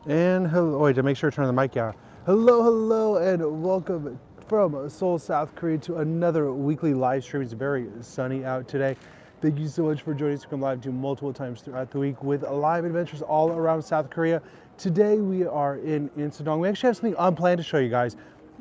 And hello, wait, to make sure to turn the mic out. Hello, hello, and welcome from Seoul, South Korea to another weekly live stream. It's very sunny out today. Thank you so much for joining us to come live to multiple times throughout the week with live adventures all around South Korea. Today we are in Insadong. We actually have something unplanned to show you guys.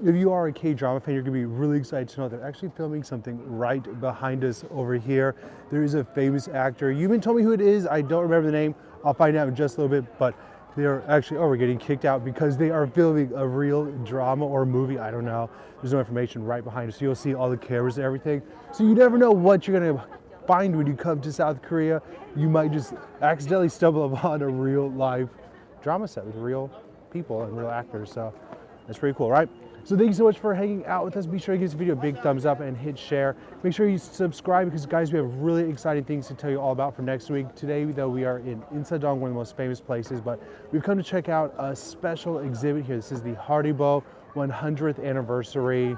If you are a K-drama fan, you're gonna be really excited to know they're actually filming something right behind us over here. There is a famous actor. You even told me who it is. I don't remember the name. I'll find out in just a little bit, but they are actually, oh, we're getting kicked out because they are filming a real drama or movie. I don't know. There's no information right behind us. So you'll see all the cameras and everything. So you never know what you're gonna find when you come to South Korea. You might just accidentally stumble upon a real live drama set with real people and real actors. So that's pretty cool, right? So thank you so much for hanging out with us. Be sure to give this video a big thumbs up and hit share. Make sure you subscribe because guys, we have really exciting things to tell you all about for next week. Today, though, we are in Insadong, one of the most famous places, but we've come to check out a special exhibit here. This is the Haribo 100th anniversary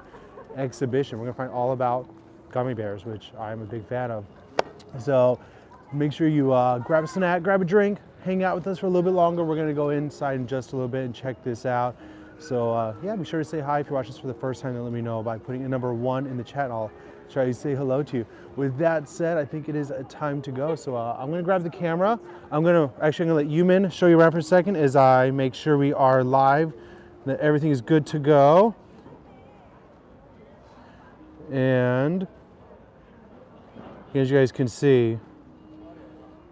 exhibition. We're gonna find all about gummy bears, which I'm a big fan of. So make sure you grab a snack, grab a drink, hang out with us for a little bit longer. We're gonna go inside in just a little bit and check this out. So yeah, be sure to say hi if you're watching this for the first time, and let me know by putting a number 1 in the chat. I'll try to say hello to you. With that said, I think it is a time to go. So I'm gonna grab the camera. I'm gonna let Yumin show you around for a second as I make sure we are live, that everything is good to go. And as you guys can see,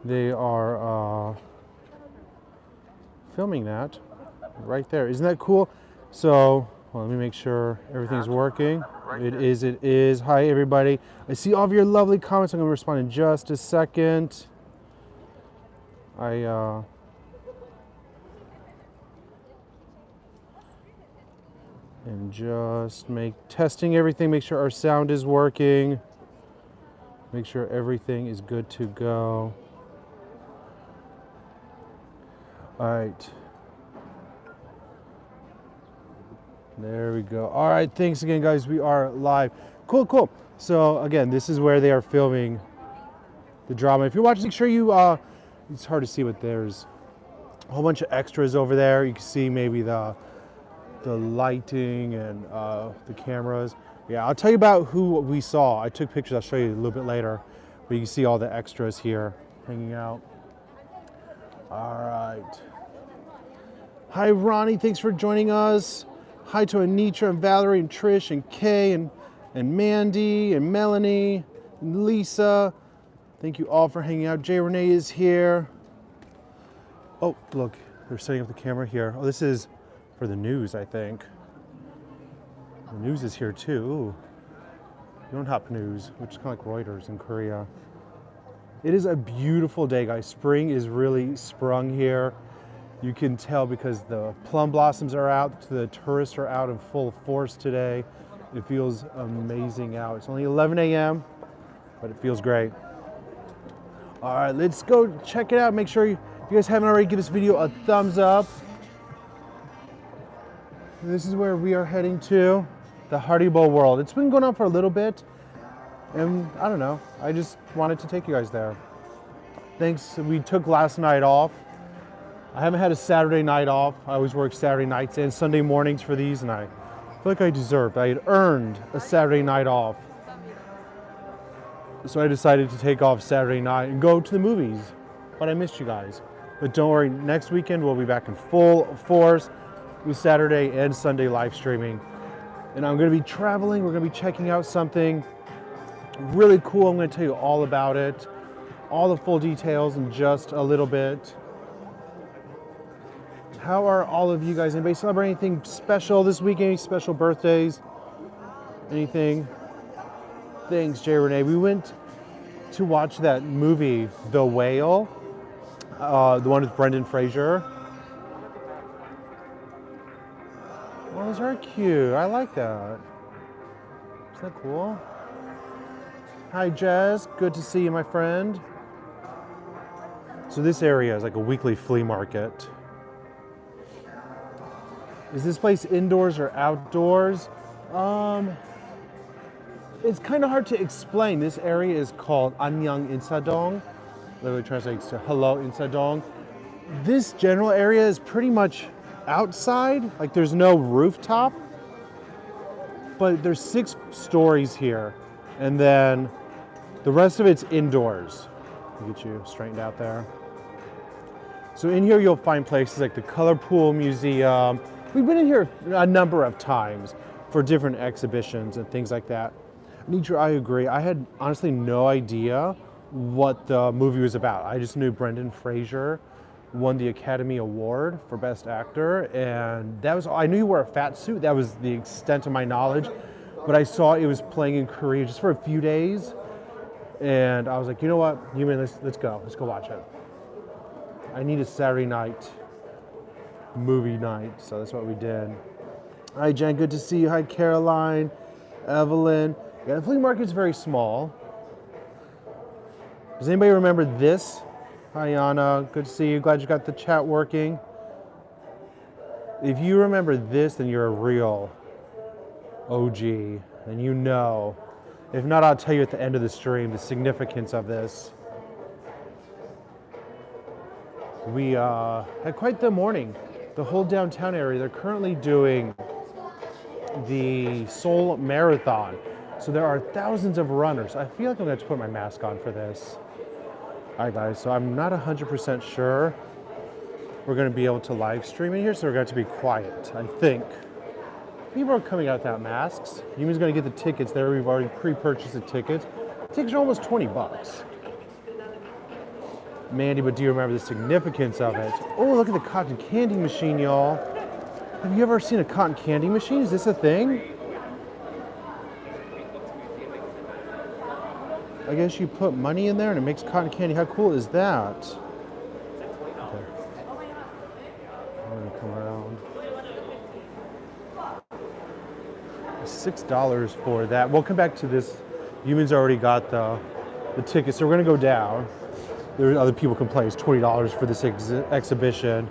they are filming that right there. Isn't that cool? So well, let me make sure everything's working. It is. Hi everybody. I see all of your lovely comments. I'm gonna respond in just a second. And just testing everything, make sure our sound is working. Make sure everything is good to go. All right. There we go. All right, thanks again, guys. We are live. Cool, cool. So again, this is where they are filming the drama. If you're watching, make sure you, it's hard to see, but there's a whole bunch of extras over there. You can see maybe the lighting and the cameras. Yeah, I'll tell you about who we saw. I took pictures. I'll show you a little bit later. But you can see all the extras here hanging out. All right. Hi, Ronnie. Thanks for joining us. Hi to Anitra and Valerie and Trish and Kay and Mandy and Melanie and Lisa. Thank you all for hanging out. Jay Renee is here. Oh, look, they're setting up the camera here. Oh, this is for the news, I think. The news is here too. Ooh. Yonhap News, which is kind of like Reuters in Korea. It is a beautiful day, guys. Spring is really sprung here. You can tell because the plum blossoms are out, the tourists are out in full force today. It feels amazing out. It's only 11 a.m., but it feels great. All right, let's go check it out. Make sure if you guys haven't already, give this video a thumbs up. This is where we are heading to, the Haribo World. It's been going on for a little bit, and I don't know, I just wanted to take you guys there. Thanks, we took last night off. I haven't had a Saturday night off. I always work Saturday nights and Sunday mornings for these, and I feel like I deserved, I had earned a Saturday night off. So I decided to take off Saturday night and go to the movies, but I missed you guys. But don't worry, next weekend we'll be back in full force with Saturday and Sunday live streaming. And I'm gonna be traveling, we're gonna be checking out something really cool. I'm gonna tell you all about it, all the full details in just a little bit. How are all of you guys? Anybody celebrate anything special this week? Any special birthdays? Anything? Thanks, Jay Renee. We went to watch that movie, The Whale, the one with Brendan Fraser. Oh, those are cute. I like that. Isn't that cool? Hi, Jess. Good to see you, my friend. So this area is like a weekly flea market. Is this place indoors or outdoors? It's kind of hard to explain. This area is called Anyang Insadong. Literally translates to hello Insadong. This general area is pretty much outside, like there's no rooftop, but there's 6 stories here, and then the rest of it's indoors. I'll get you straightened out there. So in here you'll find places like the Color Pool Museum. We've been in here a number of times for different exhibitions and things like that. Nitra, I agree. I had honestly no idea what the movie was about. I just knew Brendan Fraser won the Academy Award for Best Actor, and that was all. I knew he wore a fat suit. That was the extent of my knowledge. But I saw it was playing in Korea just for a few days, and I was like, you know what, Yumin, let's go watch it. I need a Saturday night movie night, so that's what we did. Hi Jen, good to see you. Hi Caroline, Evelyn. Yeah, the flea market's very small. Does anybody remember this? Hi Anna, good to see you. Glad you got the chat working. If you remember this, then you're a real OG, and you know. If not, I'll tell you at the end of the stream the significance of this. We had quite the morning. The whole downtown area, they're currently doing the Seoul Marathon. So there are thousands of runners. I feel like I'm going to have to put my mask on for this. All right, guys, so I'm not 100% sure we're going to be able to live stream in here, so we're going to have to be quiet, I think. People are coming out without masks. Yumi's going to get the tickets there. We've already pre-purchased the tickets. The tickets are almost 20 bucks. Mandy, but do you remember the significance of it? Oh, look at the cotton candy machine, y'all. Have you ever seen a cotton candy machine? Is this a thing? I guess you put money in there and it makes cotton candy. How cool is that? Okay. I'm gonna come around. $6 for that. We'll come back to this. Yumin's already got the tickets, so we're gonna go down. There are other people can play. It's $20 for this exhibition.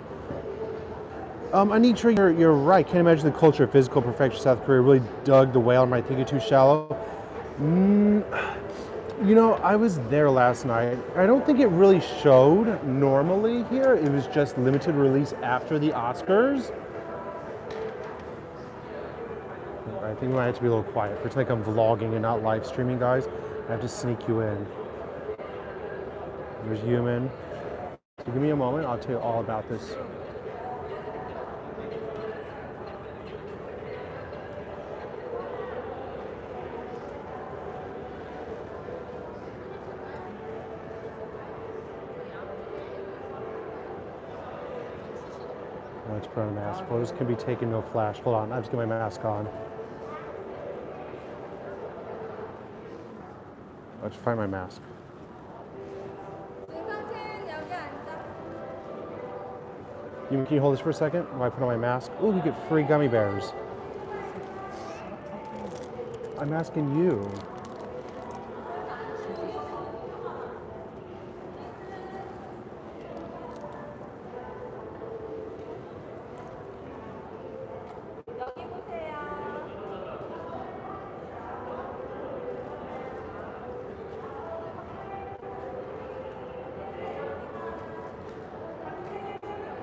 Anitra, you're right. Can't imagine the culture of physical perfection. South Korea really dug the whale. Am I thinking too shallow? You know, I was there last night. I don't think it really showed normally here. It was just limited release after the Oscars. I think we might have to be a little quiet. Pretend like I'm vlogging and not live streaming, guys. I have to sneak you in. There's Yumin. So give me a moment. I'll tell you all about this. Let's put on a mask. Photos can be taken, no flash. Hold on, I have to get my mask on. Let's find my mask. Can you hold this for a second while I put on my mask? Oh, you get free gummy bears. I'm asking you.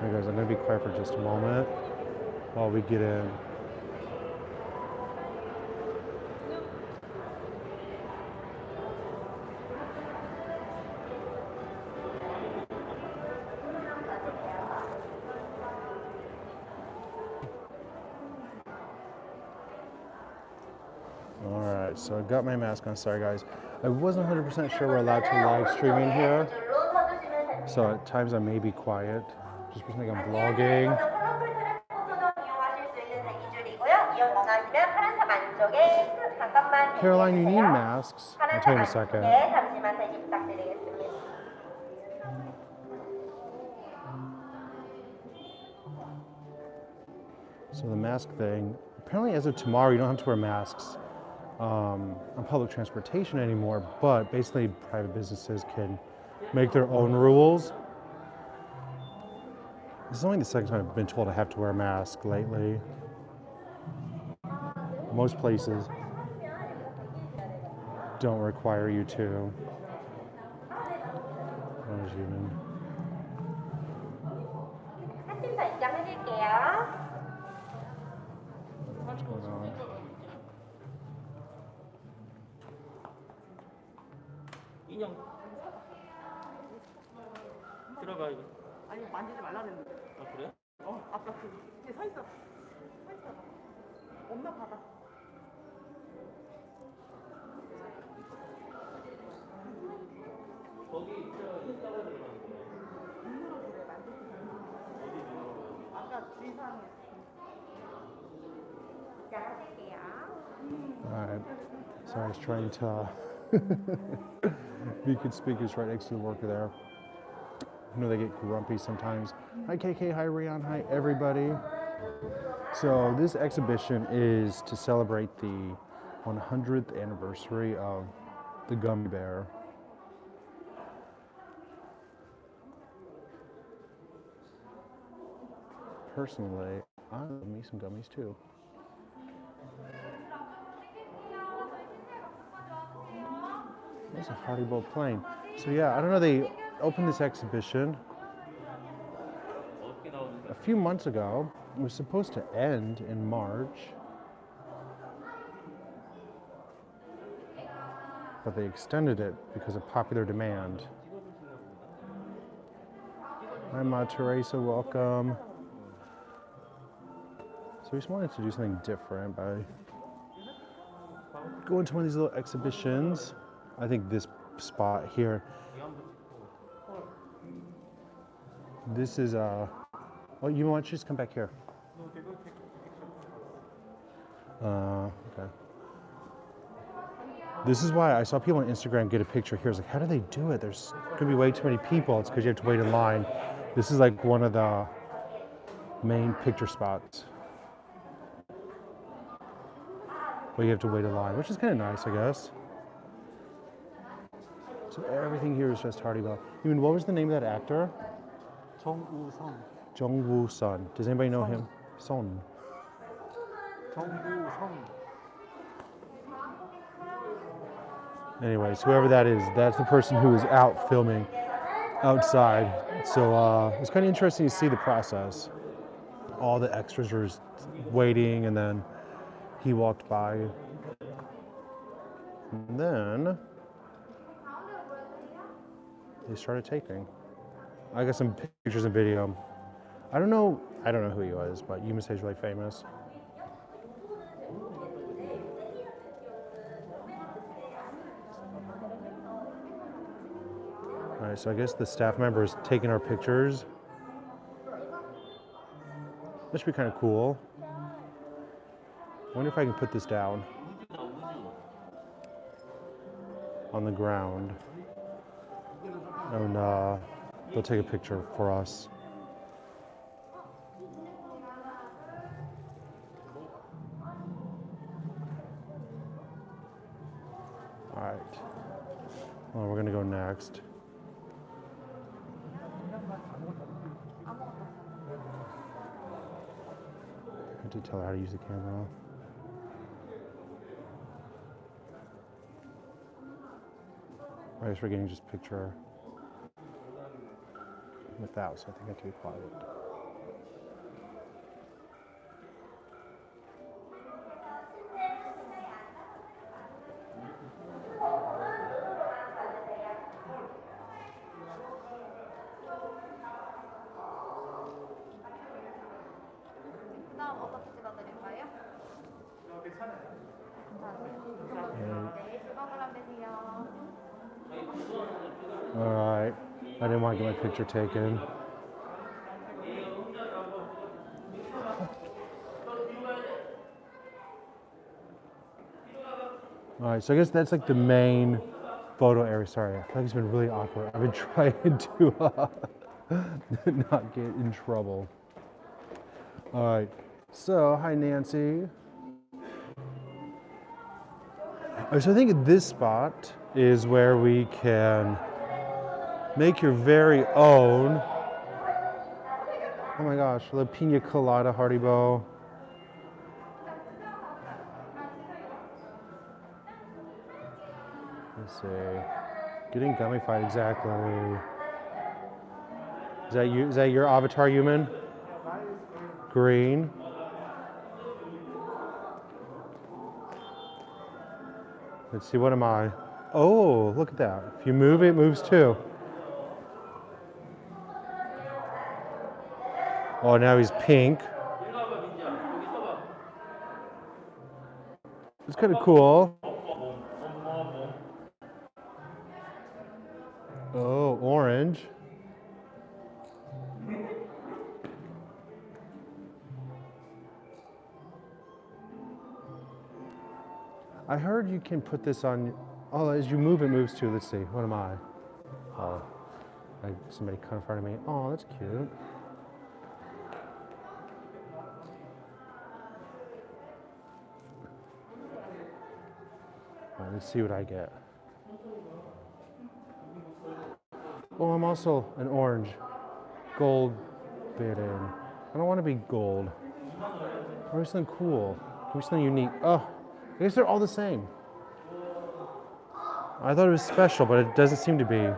Hey guys, I'm going to be quiet for just a moment while we get in. Alright, so I got my mask on. Sorry guys. I wasn't 100% sure we're allowed to live stream in here. So at times I may be quiet. Just pretend like I'm vlogging. Caroline, you need masks. I'll tell you in a second. So the mask thing, apparently as of tomorrow you don't have to wear masks on public transportation anymore, but basically private businesses can make their own rules. This is only the second time I've been told I have to wear a mask lately. Most places don't require you to. There's Yumin. What's going on? 인형 들어가 이거. 아니 만지지 말라 그랬는데. 아 그래? 아까 뒤에 서 있어. 엄마 봐봐. 거기 저 인싸가 들어가는 거야. 눈으로 그래 만지지 말라. 어디 들어가? 아까 주의사항에. Alright, so I was trying to be conspicuous right next to the worker there. I know they get grumpy sometimes. Hi KK, hi Rian, hi everybody. So this exhibition is to celebrate the 100th anniversary of the gummy bear. Personally, I love me some gummies too. There's a Haribo plane. So yeah, I don't know, they opened this exhibition a few months ago. It was supposed to end in March, but they extended it because of popular demand. Hi Ma Teresa, welcome. So we just wanted to do something different by going to one of these little exhibitions. I think this spot here, this is oh, you want to just come back here? Okay. This is why I saw people on Instagram get a picture here. I was like, how do they do it? There's gonna be way too many people. It's because you have to wait in line. This is like one of the main picture spots. But you have to wait in line, which is kind of nice, I guess. So everything here is just Haribo. You mean, what was the name of that actor? 정우성. Jung-woo-sun. Does anybody know him? Son. 정우성. Anyways, whoever that is, that's the person who was out filming outside. So it's kind of interesting to see the process. All the extras were waiting, and then he walked by. And then they started taping. I got some pictures and video. I don't know who he was, but you must say he's really famous. All right, so I guess the staff member is taking our pictures. That should be kind of cool. I wonder if I can put this down on the ground, and they'll take a picture for us. All right, well, we're gonna go next. I have to tell her how to use the camera. I guess we're getting just a picture without, so I think I have to be quiet. 다음 어떻게 찍어드릴까요? 감사합니다. 네, 즐거운 되세요. All right, I didn't want to get my picture taken. All right, so I guess that's like the main photo area. Sorry, I feel like it's been really awkward. I've been trying to not get in trouble. All right, so hi Nancy. All right, so I think this spot is where we can make your very own. Oh my gosh, the pina colada Haribo. Let's see. Getting gummified, exactly. Is that you? Is that your avatar human? green. Let's see, what am I? Oh, look at that. If you move, it moves too. Oh, now he's pink. 일로 와봐 민지야. 여기 서봐. It's kind of cool. Oh, orange. I heard you can put this on. Oh, as you move, it moves too. Let's see. What am I? Oh, somebody cut in front of me. Oh, that's cute. All right, let's see what I get. Oh, I'm also an orange. Gold bit in. I don't want to be gold. I want something cool. Give me something unique. Oh, I guess they're all the same. I thought it was special, but it doesn't seem to be.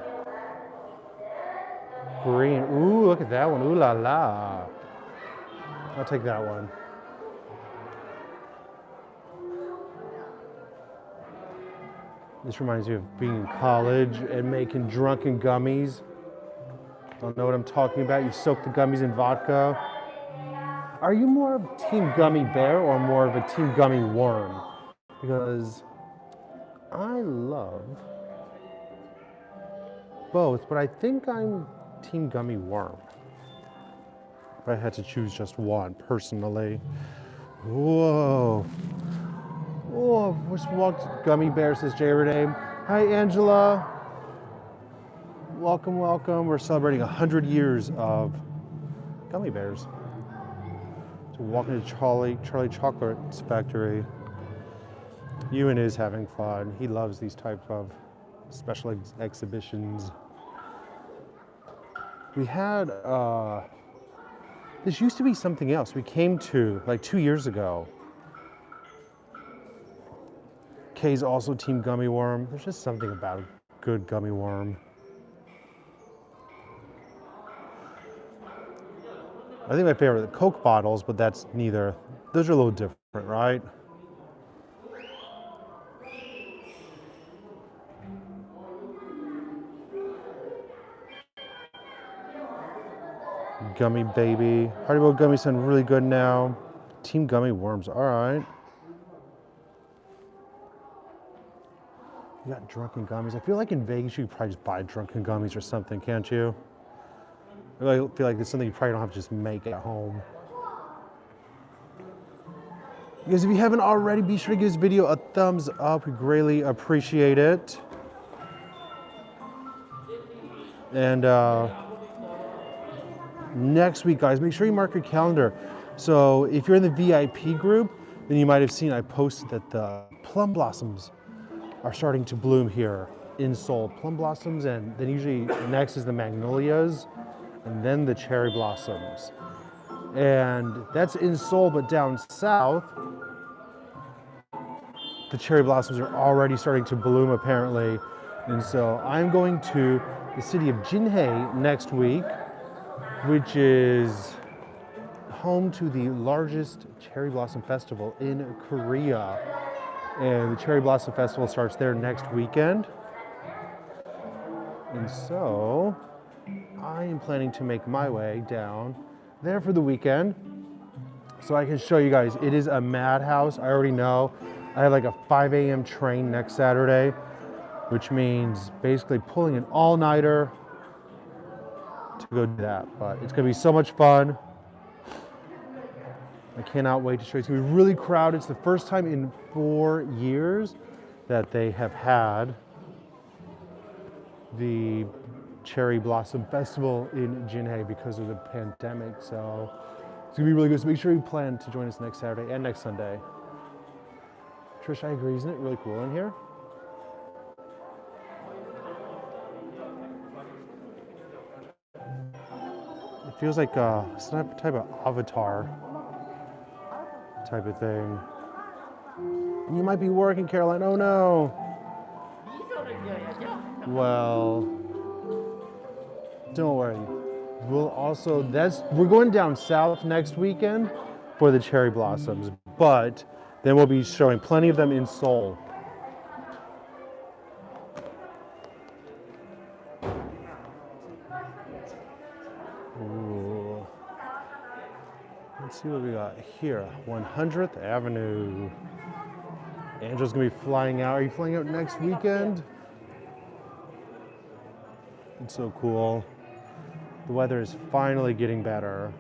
Green. Ooh, look at that one. Ooh la la. I'll take that one. This reminds me of being in college and making drunken gummies. Don't know what I'm talking about. You soak the gummies in vodka. Are you more of team gummy bear or more of a team gummy worm? Because I love both, but I think I'm team gummy worm. If I had to choose just one personally. Whoa. Oh, just walked gummy bear, says Jay Renee. Hi, Angela. Welcome, welcome. We're celebrating 100 years of gummy bears. So walking to Charlie Chocolate's factory. Ewan is having fun. He loves these types of special exhibitions. We had, this used to be something else. We came to like 2 years ago. Kay's also team gummy worm. There's just something about a good gummy worm. I think my favorite are the Coke bottles, but that's neither. Those are a little different, right? Gummy baby. Haribo gummies sound really good now. Team gummy worms, all right. You got drunken gummies. I feel like in Vegas you could probably just buy drunken gummies or something, can't you? I feel like it's something you probably don't have to just make at home. Guys, if you haven't already, be sure to give this video a thumbs up. We greatly appreciate it. And next week, guys, make sure you mark your calendar. So if you're in the VIP group, then you might have seen I posted that the plum blossoms are starting to bloom here in Seoul. Plum blossoms, and then usually next is the magnolias, and then the cherry blossoms. And that's in Seoul, but down south, the cherry blossoms are already starting to bloom apparently. And so I'm going to the city of Jinhae next week, which is home to the largest cherry blossom festival in Korea. And the cherry blossom festival starts there next weekend. And so I am planning to make my way down there for the weekend so I can show you guys. It is a madhouse, I already know. I have like a 5 a.m. train next Saturday, which means basically pulling an all-nighter to go do that. But it's gonna be so much fun. I cannot wait to show you. It's gonna be really crowded. It's the first time in 4 years that they have had the Cherry Blossom Festival in Jinhae because of the pandemic. So it's gonna be really good. So make sure you plan to join us next Saturday and next Sunday. Trish, I agree. Isn't it really cool in here? It feels like some type of avatar type of thing. You might be working, Caroline. Oh no. 미소를 지어야죠. Well, don't worry. We'll also, we're going down south next weekend for the cherry blossoms, but then we'll be showing plenty of them in Seoul. Ooh. Let's see what we got here. 100th Avenue. Angela's gonna be flying out. Are you flying out next weekend? It's so cool. The weather is finally getting better.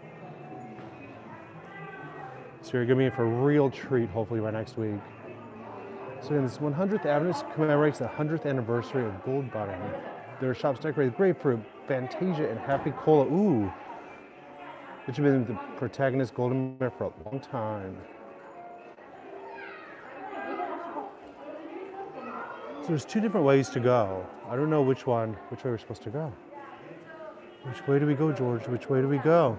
So you're gonna be in for a real treat hopefully by next week. So again, this 100th Avenue commemorates the 100th anniversary of Gold Bottom. There are shops decorated with grapefruit, Fantasia, and Happy Cola. Ooh, which have been the protagonist Golden Bear for a long time. So there's two different ways to go. I don't know which way we're supposed to go. Which way do we go, George? Which way do we go?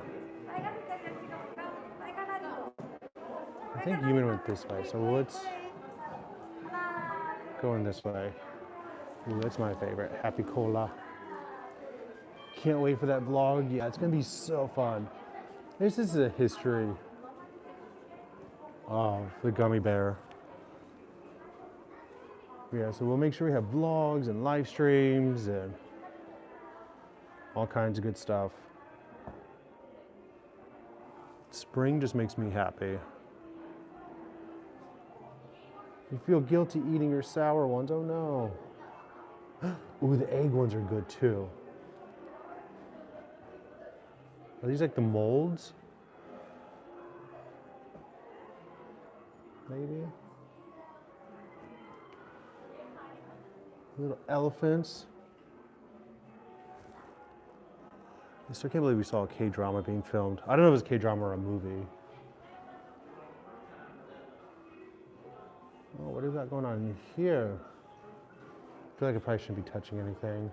I think Yumin went this way, so let's go in this way. Ooh, that's my favorite, Happy Cola. Can't wait for that vlog. Yeah, it's gonna be so fun. This is a history of the gummy bear. Yeah, so we'll make sure we have vlogs and live streams and all kinds of good stuff. Spring just makes me happy. You feel guilty eating your sour ones? Oh no. Ooh, the egg ones are good too. Are these like the molds? Maybe? Little elephants. I still can't believe we saw a K-drama being filmed. I don't know if it's a K-drama or a movie. Oh, what do we got going on in here? I feel like I probably shouldn't be touching anything.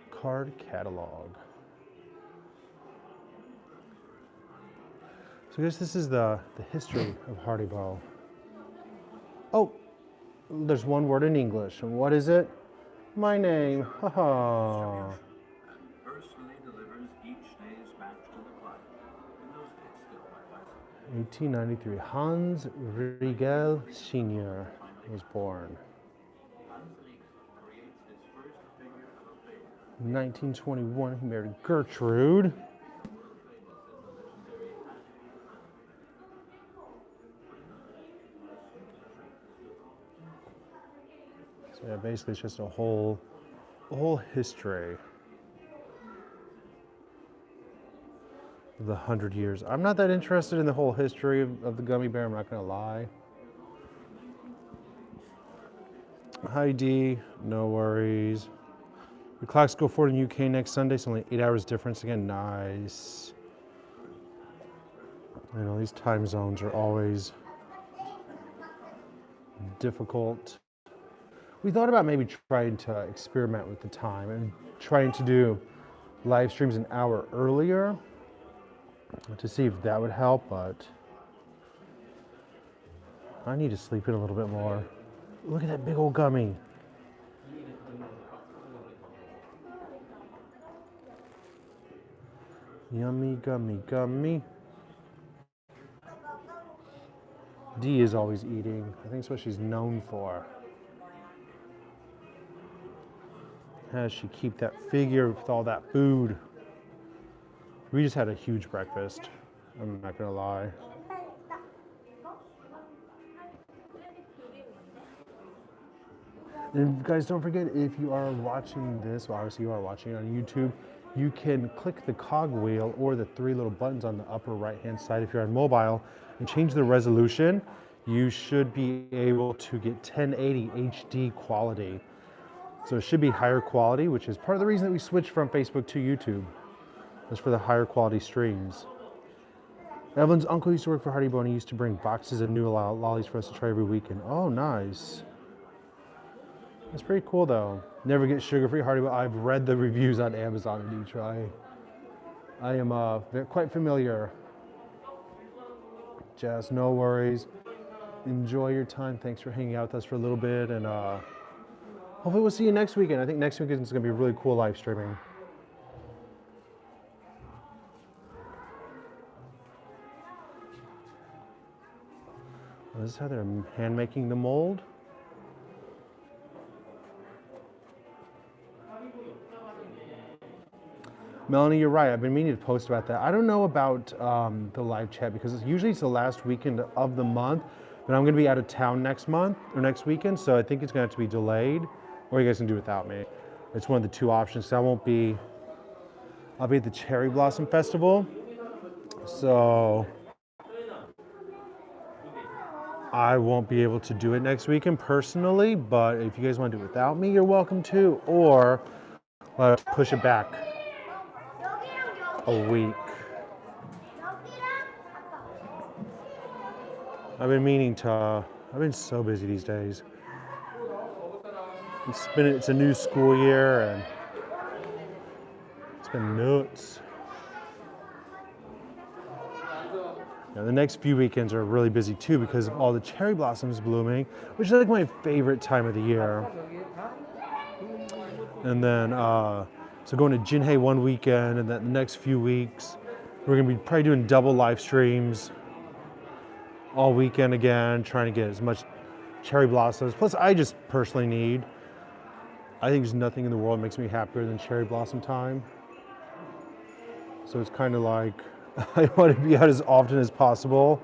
Card catalog. So I guess this is the history of Haribo. Oh, there's one word in English. And what is it? My name. Haha. Personally delivers each day's batch to the client. In those days, still by bicycle. 1893. Hans Riegel Sr. was born. 1921, he married Gertrude. So yeah, basically it's just a whole history of the 100 years. I'm not that interested in the whole history of the gummy bear, I'm not gonna lie. Hi D, no worries. The clocks go forward in UK next Sunday, so only 8 hours difference again. Nice. I know these time zones are always difficult. We thought about maybe trying to experiment with the time and trying to do live streams an hour earlier to see if that would help, but I need to sleep in a little bit more. Look at that big old gummy. Yummy, gummy, gummy. Dee is always eating. I think that's what she's known for. How does she keep that figure with all that food? We just had a huge breakfast. I'm not gonna lie. And guys, don't forget, if you are watching this, well, obviously you are watching it on YouTube, you can click the cog wheel or the 3 little buttons on the upper right-hand side if you're on mobile and change the resolution. You should be able to get 1080 HD quality. So it should be higher quality, which is part of the reason that we switched from Facebook to YouTube. That's for the higher quality streams. Evelyn's uncle used to work for Haribo and he used to bring boxes of new lollies for us to try every weekend. Oh, nice. That's pretty cool though. Never get sugar-free Haribo. I've read the reviews on Amazon and try. I am quite familiar. Jazz, no worries. Enjoy your time. Thanks for hanging out with us for a little bit, and hopefully we'll see you next weekend. I think next weekend is going to be really cool live streaming. This is how they're hand making the mold. Melanie, you're right. I've been meaning to post about that. I don't know about the live chat because usually it's the last weekend of the month, but I'm going to be out of town next month or next weekend, so I think it's going to have to be delayed, or you guys can do without me. It's one of the two options. So I'll be at the Cherry Blossom Festival, so I won't be able to do it next weekend personally. But if you guys want to do it without me, you're welcome to, or push it back a week. I've been so busy these days. It's a new school year and it's been nuts. Now, the next few weekends are really busy too because of all the cherry blossoms blooming, which is like my favorite time of the year. And then, so going to Jinhae one weekend, and then the next few weeks, we're gonna be probably doing double live streams all weekend again, trying to get as much cherry blossoms. Plus, I just personally I think there's nothing in the world makes me happier than cherry blossom time. So it's kind of like, I want to be out as often as possible.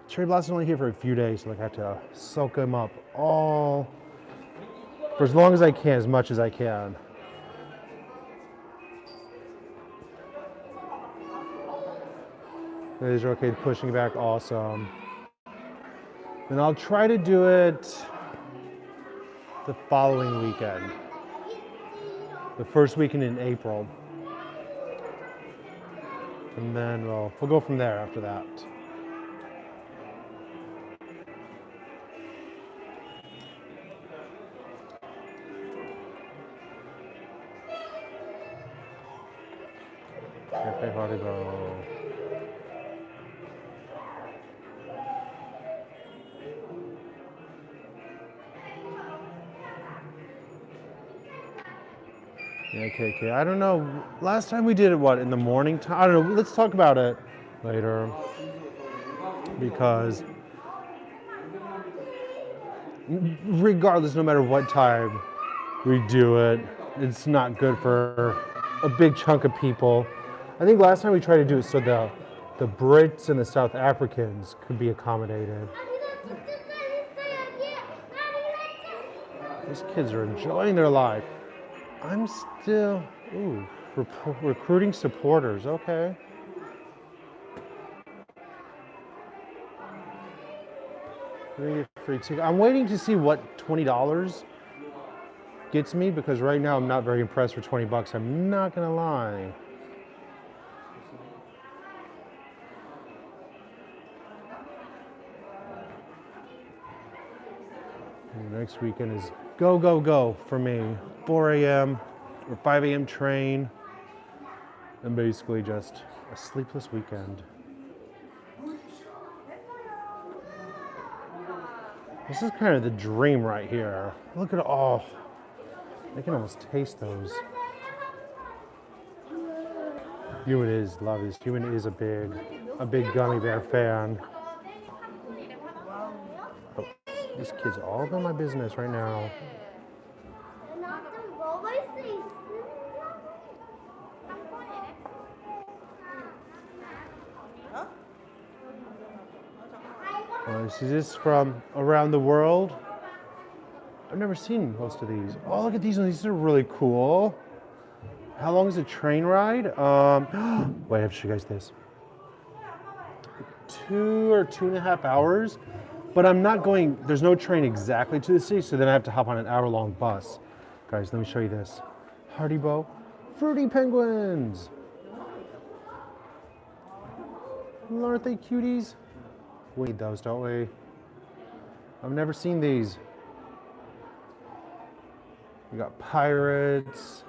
Cherry blossoms only here for a few days, so like I have to soak them up all, for as long as I can, as much as I can. These are okay, pushing back, awesome. And I'll try to do it the following weekend. The first weekend in April. And then we'll go from there after that. Cafe Haribo. Yeah, okay. I don't know. Last time we did it, what, in the morning time? I don't know. Let's talk about it later. Because regardless, no matter what time we do it, it's not good for a big chunk of people. I think last time we tried to do it so the Brits and the South Africans could be accommodated. These kids are enjoying their life. I'm still, recruiting supporters, okay. Free ticket. I'm waiting to see what $20 gets me because right now I'm not very impressed for 20 bucks. I'm not gonna lie. Next weekend is go, go, go for me. 4 a.m. or 5 a.m. train, and basically just a sleepless weekend. This is kind of the dream right here. Look at all. I can almost taste those. Human is a big gummy bear fan. Oh, this kid's all about my business right now. This is from around the world. I've never seen most of these. Oh, look at these ones. These are really cool. How long is a train ride? Wait, I have to show you guys this. 2 or 2.5 hours, but I'm not going, there's no train exactly to the city, so then I have to hop on an hour-long bus. Guys, let me show you this. Haribo Fruity Penguins. Aren't they cuties? We need those, don't we? I've never seen these. We got pirates.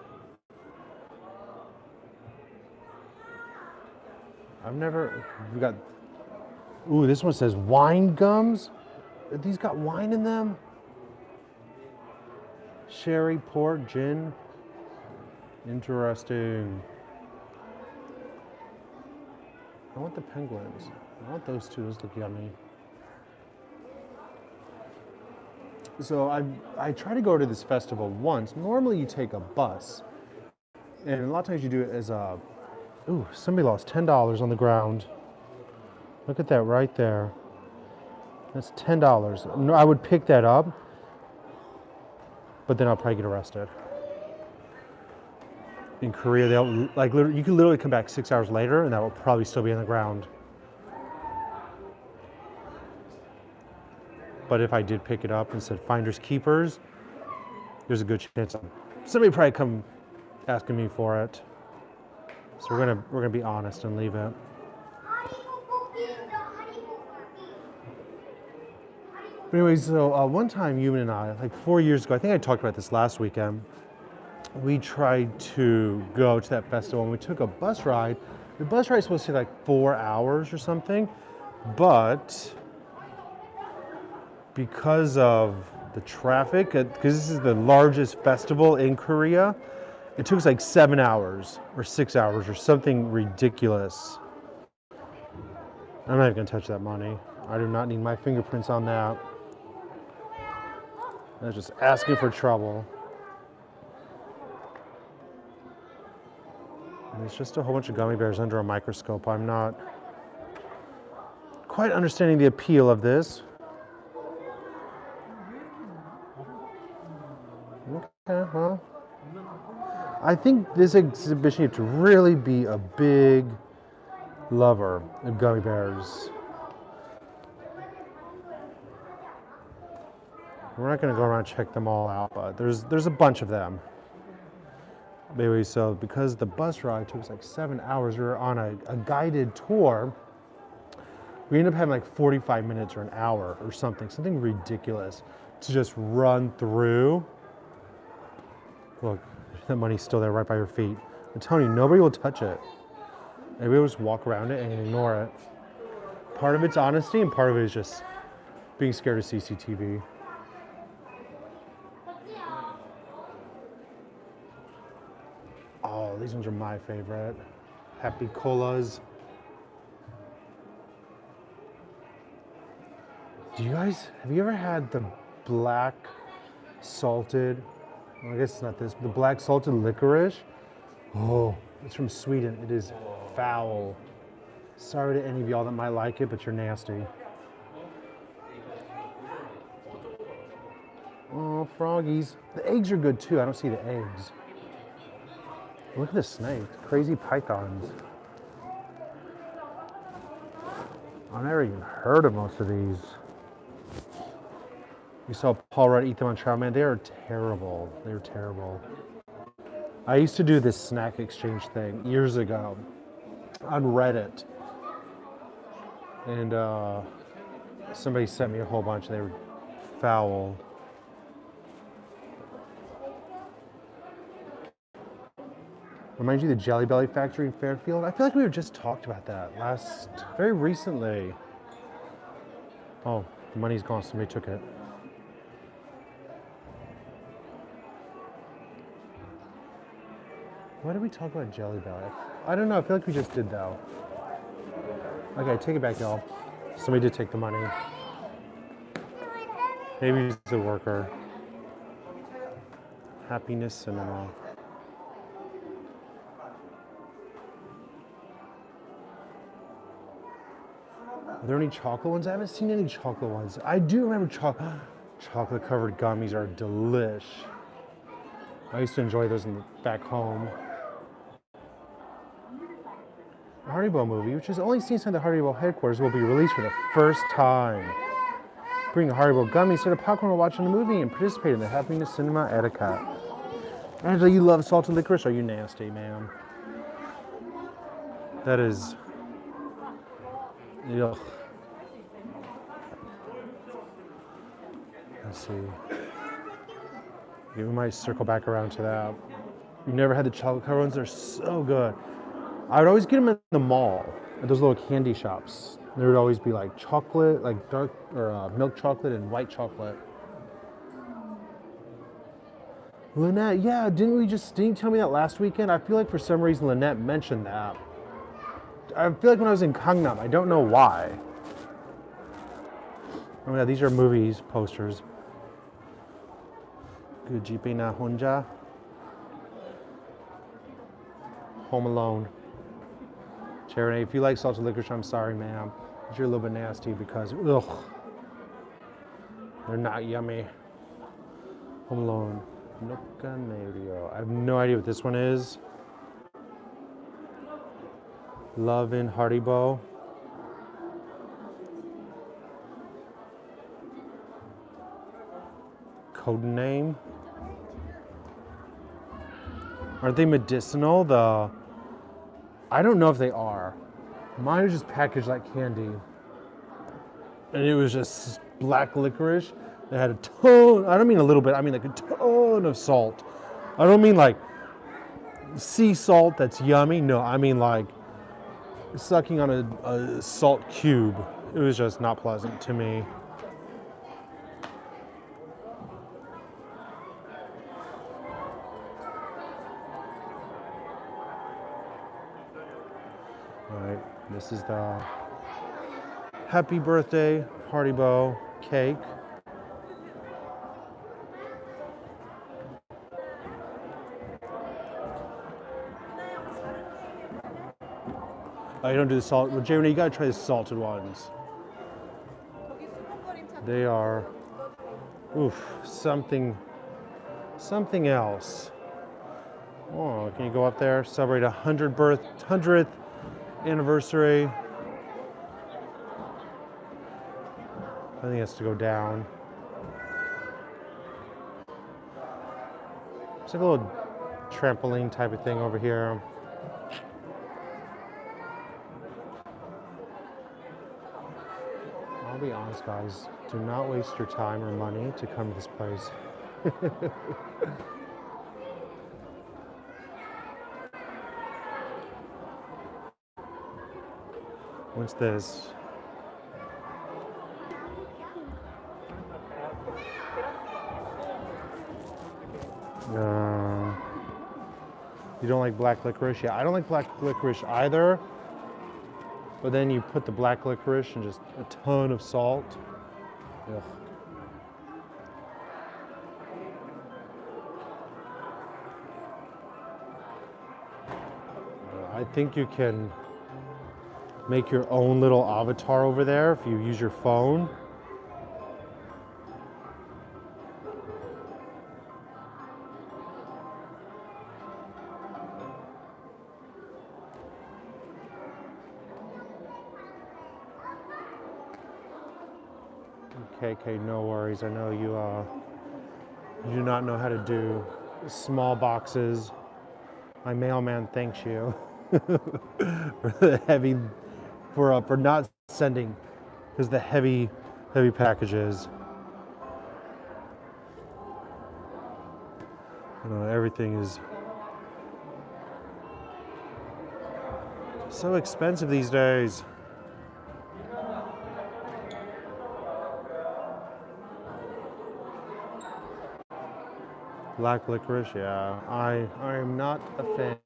We got, ooh, this one says wine gums. These got wine in them? Sherry, port, gin. Interesting. I want the penguins. I want those two. Those look yummy. So I try to go to this festival once. Normally you take a bus. And a lot of times you do it as a... Ooh, somebody lost $10 on the ground. Look at that right there. That's $10. No, I would pick that up, but then I'll probably get arrested. In Korea, they'll like you can literally come back 6 hours later, and that will probably still be on the ground. But if I did pick it up and said finders keepers, there's a good chance somebody probably come asking me for it. So we're gonna be honest and leave it. But anyways, so one time, Yuman and I, like 4 years ago, I think I talked about this last weekend, we tried to go to that festival and we took a bus ride. The bus ride is supposed to take like 4 hours or something, but because of the traffic, because this is the largest festival in Korea, it took us like 7 hours or 6 hours or something ridiculous. I'm not even gonna touch that money. I do not need my fingerprints on that. That's just asking for trouble. And it's just a whole bunch of gummy bears under a microscope. I'm not quite understanding the appeal of this. Okay, well, I think this exhibition, you have to really be a big lover of gummy bears. We're not going to go around and check them all out, but there's a bunch of them. Anyway, so because the bus ride took us like 7 hours, we were on a guided tour. We ended up having like 45 minutes or an hour or something ridiculous to just run through. Look, that money's still there right by your feet. I'm telling you, nobody will touch it. Maybe we'll just walk around it and ignore it. Part of it's honesty and part of it is just being scared of CCTV. Oh, these ones are my favorite. Happy Colas. Have you ever had the black salted, well, I guess it's not this, but the black salted licorice? Oh, it's from Sweden. It is foul. Sorry to any of y'all that might like it, but you're nasty. Oh, froggies. The eggs are good too. I don't see the eggs. Look at the snakes. Crazy pythons. I've never even heard of most of these. We saw Paul Rudd eat them on Trout Man. They are terrible. They're terrible. I used to do this snack exchange thing years ago on Reddit. And somebody sent me a whole bunch. They were foul. Reminds you of the Jelly Belly factory in Fairfield? I feel like we were just talked about that very recently. Oh, the money's gone. Somebody took it. Why did we talk about Jelly Belly? I don't know. I feel like we just did though. Okay, take it back, y'all. Somebody did take the money. Maybe he's a worker. Happiness Cinema. Are there any chocolate ones? I haven't seen any chocolate ones. I do remember chocolate covered gummies are delish. I used to enjoy those back home. The Haribo movie, which is only seen inside the Haribo headquarters, will be released for the first time. Bring a Haribo gummy instead of popcorn while watching the movie and participate in the Happiness Cinema etiquette. Angela, you love salted licorice? Are you nasty, ma'am? That is... Ugh. Let's see. Yeah, we might circle back around to that. You've never had the chocolate covered ones? They're so good. I would always get them at the mall, at those little candy shops. There would always be like chocolate, like dark or milk chocolate and white chocolate. Lynette, yeah, didn't you tell me that last weekend? I feel like for some reason Lynette mentioned that. I feel like when I was in Gangnam, I don't know why. Oh yeah, these are movies posters. Good Jeepy na Honja. Home Alone. Charity, if you like salted licorice, I'm sorry, ma'am. But you're a little bit nasty because, ugh, they're not yummy. Home Alone. Nocanerio. I have no idea what this one is. Love in Haribo. Code name. Aren't they medicinal? I don't know if they are. Mine are just packaged like candy. And it was just black licorice that had a ton, I don't mean a little bit, I mean like a ton of salt. I don't mean like sea salt that's yummy. No, I mean like sucking on a salt cube. It was just not pleasant to me. All right, this is the happy birthday Haribo cake. Oh, you don't do the salt. Well, Jeremy, you gotta try the salted ones. They are, oof, something else. Oh, can you go up there? Celebrate 100th anniversary. I think it has to go down. It's like a little trampoline type of thing over here. I'll be honest, guys, do not waste your time or money to come to this place. What's this? You don't like black licorice? Yeah, I don't like black licorice either. But then you put the black licorice and just a ton of salt. Ugh. I think you can make your own little avatar over there if you use your phone. Okay, no worries. I know you do not know how to do small boxes. My mailman thanks you for the heavy, for not sending, because the heavy packages. You know, everything is so expensive these days. Black licorice, yeah. I am not a fan.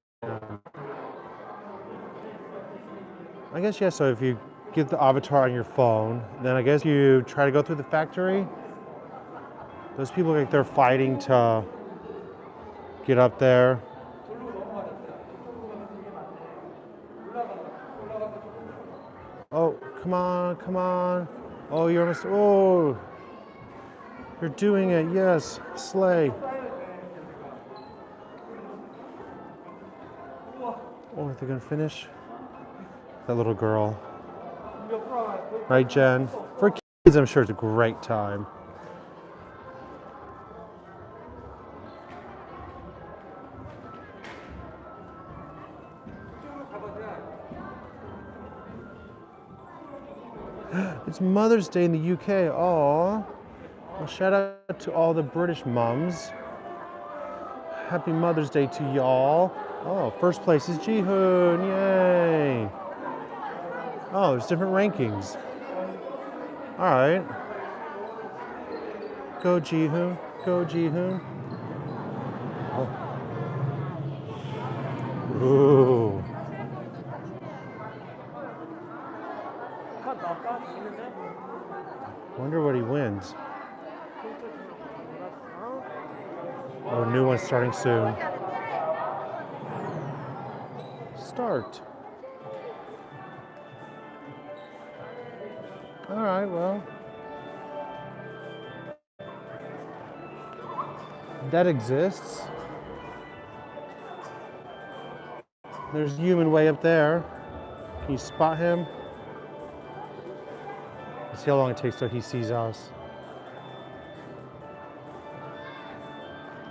I guess, yeah, so if you get the avatar on your phone, then I guess you try to go through the factory. Those people look like they're fighting to get up there. Oh, come on. Oh, you're almost, oh. You're doing it, yes, slay. Oh, are they gonna finish? That little girl. Right, Jen? For kids, I'm sure it's a great time. It's Mother's Day in the UK. Aww. Well, shout out to all the British mums. Happy Mother's Day to y'all. Oh, first place is Jihoon. Yay. Oh, there's different rankings. All right. Go Jihoon. Go Jihoon. Ooh. Wonder what he wins. Oh, new one starting soon. Start. All right, well. That exists. There's a human way up there. Can you spot him? Let's see how long it takes till he sees us.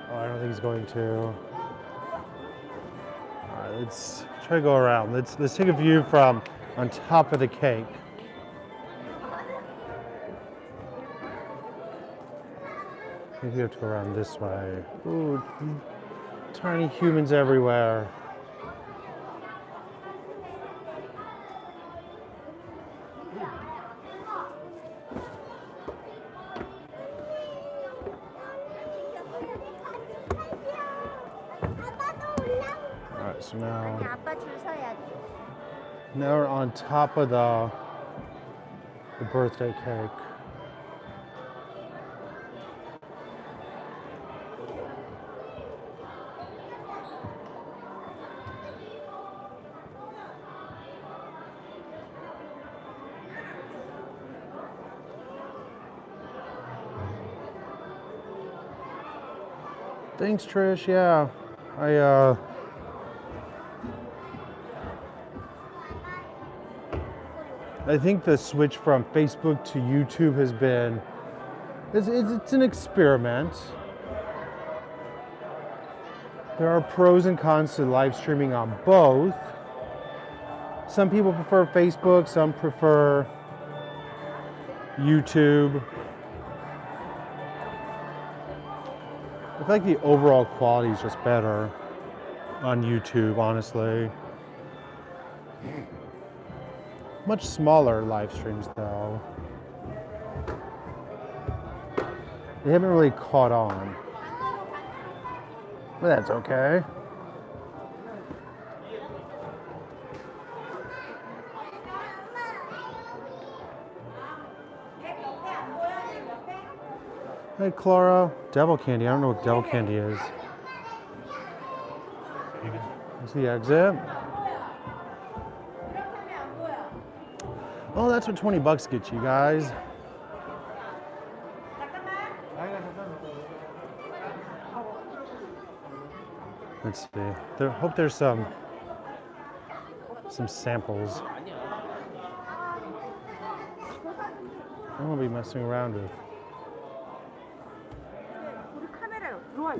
Oh, I don't think he's going to. All right, let's try to go around. Let's take a view from on top of the cake. Maybe we have to go around this way. Ooh, tiny humans everywhere. All right, so now we're on top of the birthday cake. Thanks, Trish. Yeah, I think the switch from Facebook to YouTube has been, it's an experiment. There are pros and cons to live streaming on both. Some people prefer Facebook, some prefer YouTube. I feel like the overall quality is just better on YouTube, honestly. Much smaller live streams though. They haven't really caught on. But that's okay. Hey Clara, devil candy. I don't know what devil candy is. Is the exit? Oh, that's what 20 bucks gets you guys. Let's see. Hope there's some samples. I won't be messing around with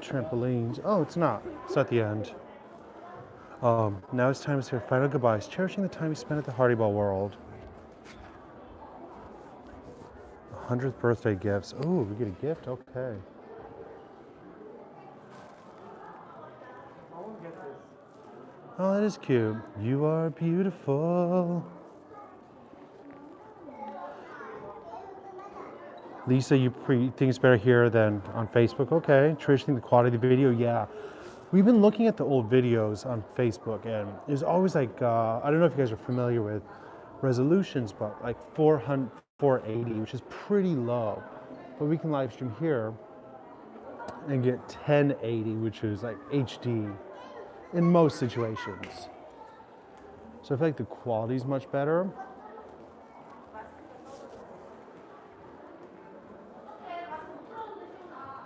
trampolines. Oh, it's not. It's at the end. Now it's time to say our final goodbyes, cherishing the time we spent at the Haribo World. 100th birthday gifts. Oh, we get a gift? Okay. Oh, that is cute. You are beautiful. Lisa, you think it's better here than on Facebook? Okay. Trish, think the quality of the video? Yeah. We've been looking at the old videos on Facebook, and there's always like, I don't know if you guys are familiar with resolutions, but like 400, 480, which is pretty low. But we can live stream here and get 1080, which is like HD in most situations. So I feel like the quality is much better.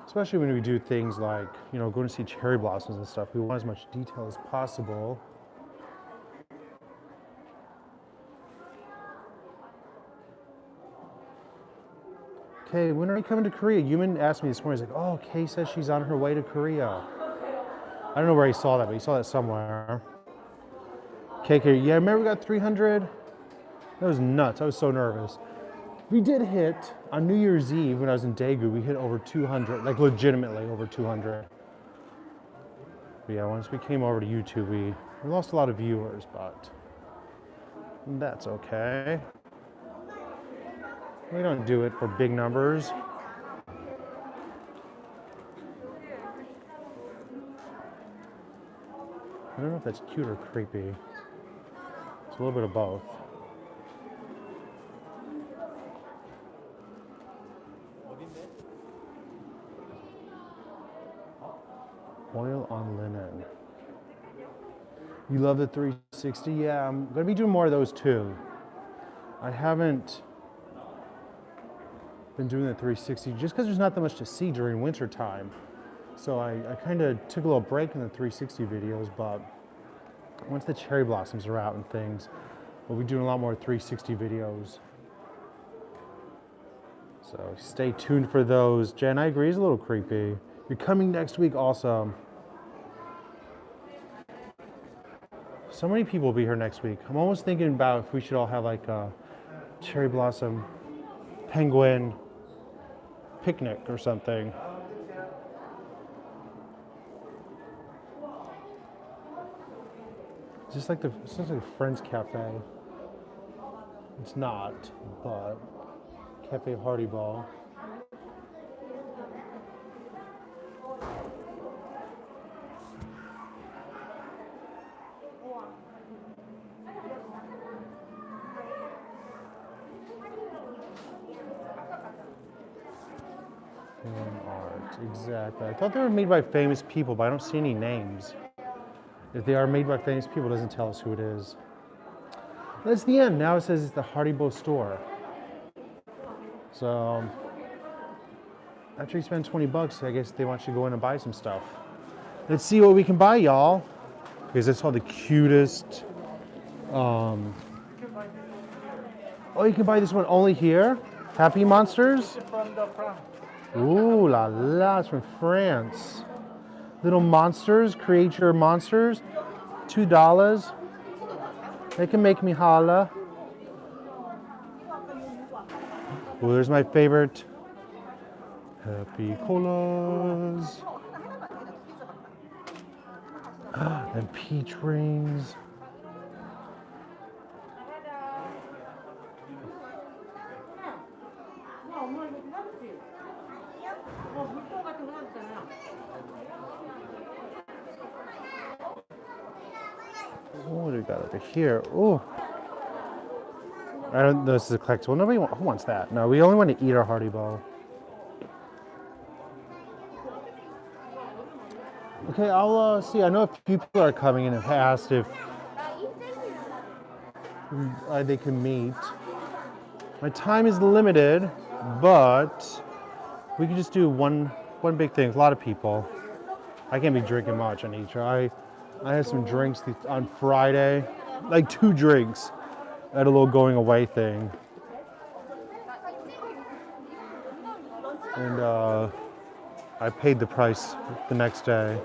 Especially when we do things like, you know, going to see cherry blossoms and stuff. We want as much detail as possible. Okay, when are you coming to Korea? Yumin asked me this morning, he's like, oh, Kay says she's on her way to Korea. I don't know where he saw that, but he saw that somewhere. KK, yeah, remember we got 300? That was nuts. I was so nervous. We did hit, on New Year's Eve when I was in Daegu, we hit over 200, like legitimately over 200. But yeah, once we came over to YouTube, we lost a lot of viewers, but that's okay. We don't do it for big numbers. don't know if that's cute or creepy. It's a little bit of both. Oil on linen. You love the 360? Yeah, I'm gonna be doing more of those too. I haven't been doing the 360 just because there's not that much to see during winter time. So I kind of took a little break in the 360 videos, but once the cherry blossoms are out and things, we'll be doing a lot more 360 videos. So stay tuned for those. Jen, I agree, it's a little creepy. You're coming next week also. So many people will be here next week. I'm almost thinking about if we should all have like a cherry blossom penguin picnic or something. Just like it's like a Friends Cafe. It's not, but Cafe Haribo. Art, exactly. I thought they were made by famous people, but I don't see any names. If they are made by famous people, it doesn't tell us who it is. That's the end. Now it says it's the Haribo store. So after you spend 20 bucks, I guess they want you to go in and buy some stuff. Let's see what we can buy, y'all. Because it's all the cutest. Oh, you can buy this one only here? Happy Monsters? Ooh la la, it's from France. Little monsters, create your monsters. $2. They can make me holla. Oh, there's my favorite. Happy colas. And peach rings. What do we got over here? Oh, I don't know. This is a collectible. Nobody who wants that. No, we only want to eat our Haribo. Okay, I'll see. I know a few people are coming in and have asked if they can meet. My time is limited, but we can just do one big thing. A lot of people. I can't be drinking much on each. I had some drinks on Friday, like 2 drinks. I had a little going away thing. And I paid the price the next day.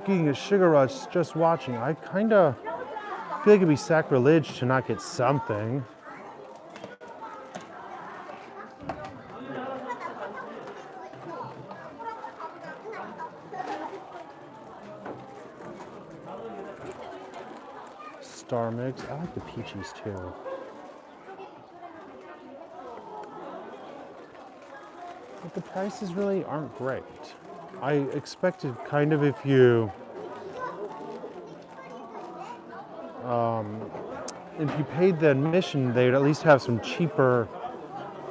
Getting a sugar rush just watching. I kind of feel like it'd be sacrilege to not get something. Star Mix. I like the peaches too. But the prices really aren't great. I expected kind of if you paid the admission, they'd at least have some cheaper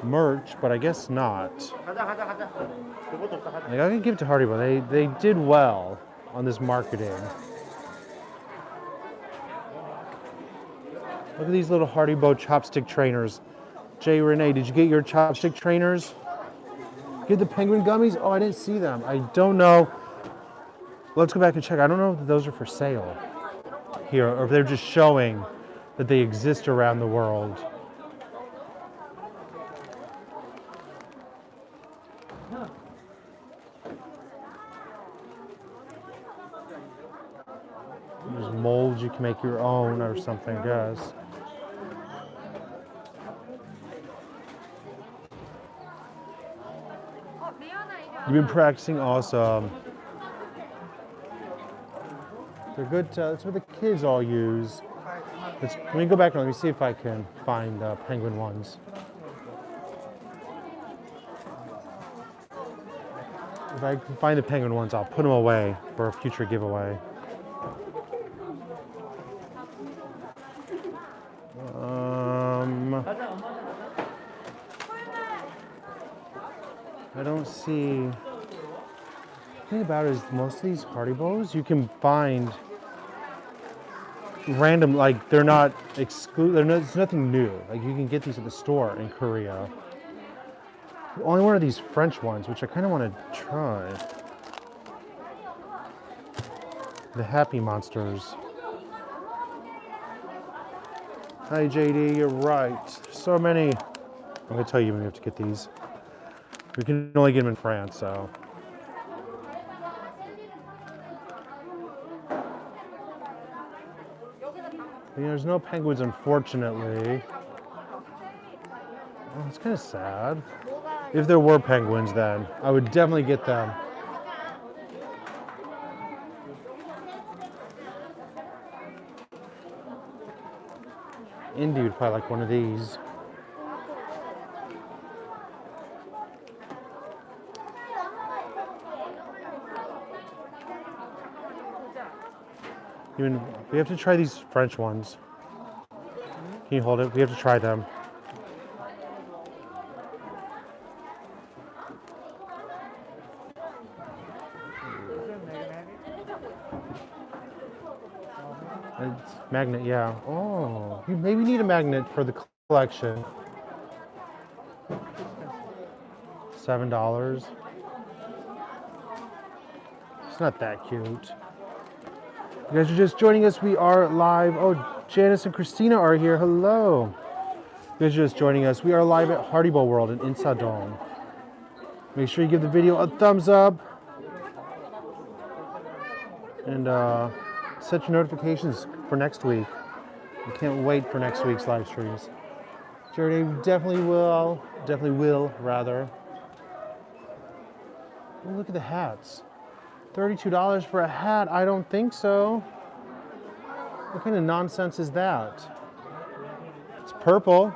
merch, but I guess not. Like, I can give it to Haribo. They did well on this marketing. Look at these little Haribo chopstick trainers. Jay Renee, did you get your chopstick trainers? Get the penguin gummies? Oh, I didn't see them. I don't know. Let's go back and check. I don't know if those are for sale here or if they're just showing that they exist around the world. There's molds you can make your own or something, I guess. You've been practicing awesome. They're good. That's what the kids all use. Let me go back and let me see if I can find penguin ones. If I can find the penguin ones, I'll put them away for a future giveaway. I don't see. The thing about it is most of these Haribos you can find random, like they're not exclusive. It's nothing new. Like you can get these at the store in Korea. The only one are these French ones, which I kind of want to try. The Happy Monsters. Hi JD, you're right. So many. I'm gonna tell you when we have to get these. We can only get them in France, so. There's no penguins, unfortunately. Oh, it's kind of sad. If there were penguins, then I would definitely get them. Indy would probably like one of these. Even we have to try these French ones. Can you hold it? We have to try them. It's magnet, yeah. Oh, you maybe need a magnet for the collection. $7. It's not that cute. You guys are just joining us. We are live. Oh, Janice and Christina are here. Hello. You guys are just joining us. We are live at Haribo World in Insadong. Make sure you give the video a thumbs up. And set your notifications for next week. I can't wait for next week's live streams. Jared, definitely will. Rather. Oh, look at the hats. $32 for a hat? I don't think so. What kind of nonsense is that? It's purple.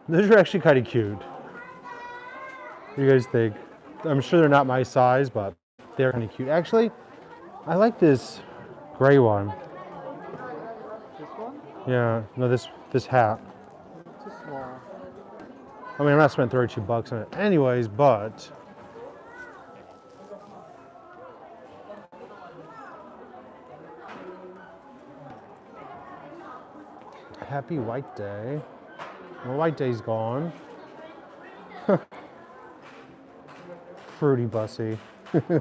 Those are actually kind of cute. What do you guys think? I'm sure they're not my size, but they're kind of cute. Actually, I like this gray one. This one? Yeah, no, this hat. Too small. I mean, I'm not spending $32 on it anyways, but happy White Day. Well, White Day's gone. Fruity Bussy. I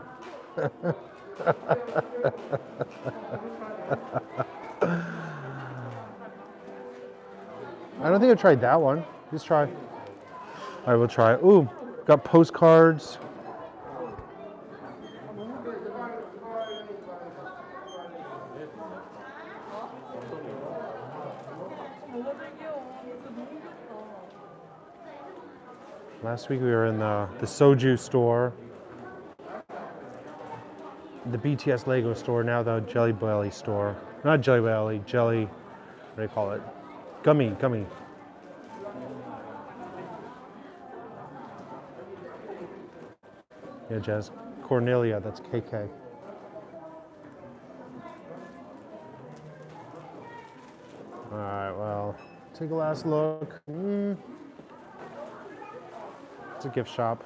don't think I've tried that one. Just try. All right, we'll try it. Ooh, got postcards. Last week we were in the soju store, the BTS Lego store, now the Jelly Belly store. Not Jelly Belly, Jelly, what do they call it? Gummy. Yeah, Jazz. Cornelia, that's KK. All right, well, take a last look. It's a gift shop.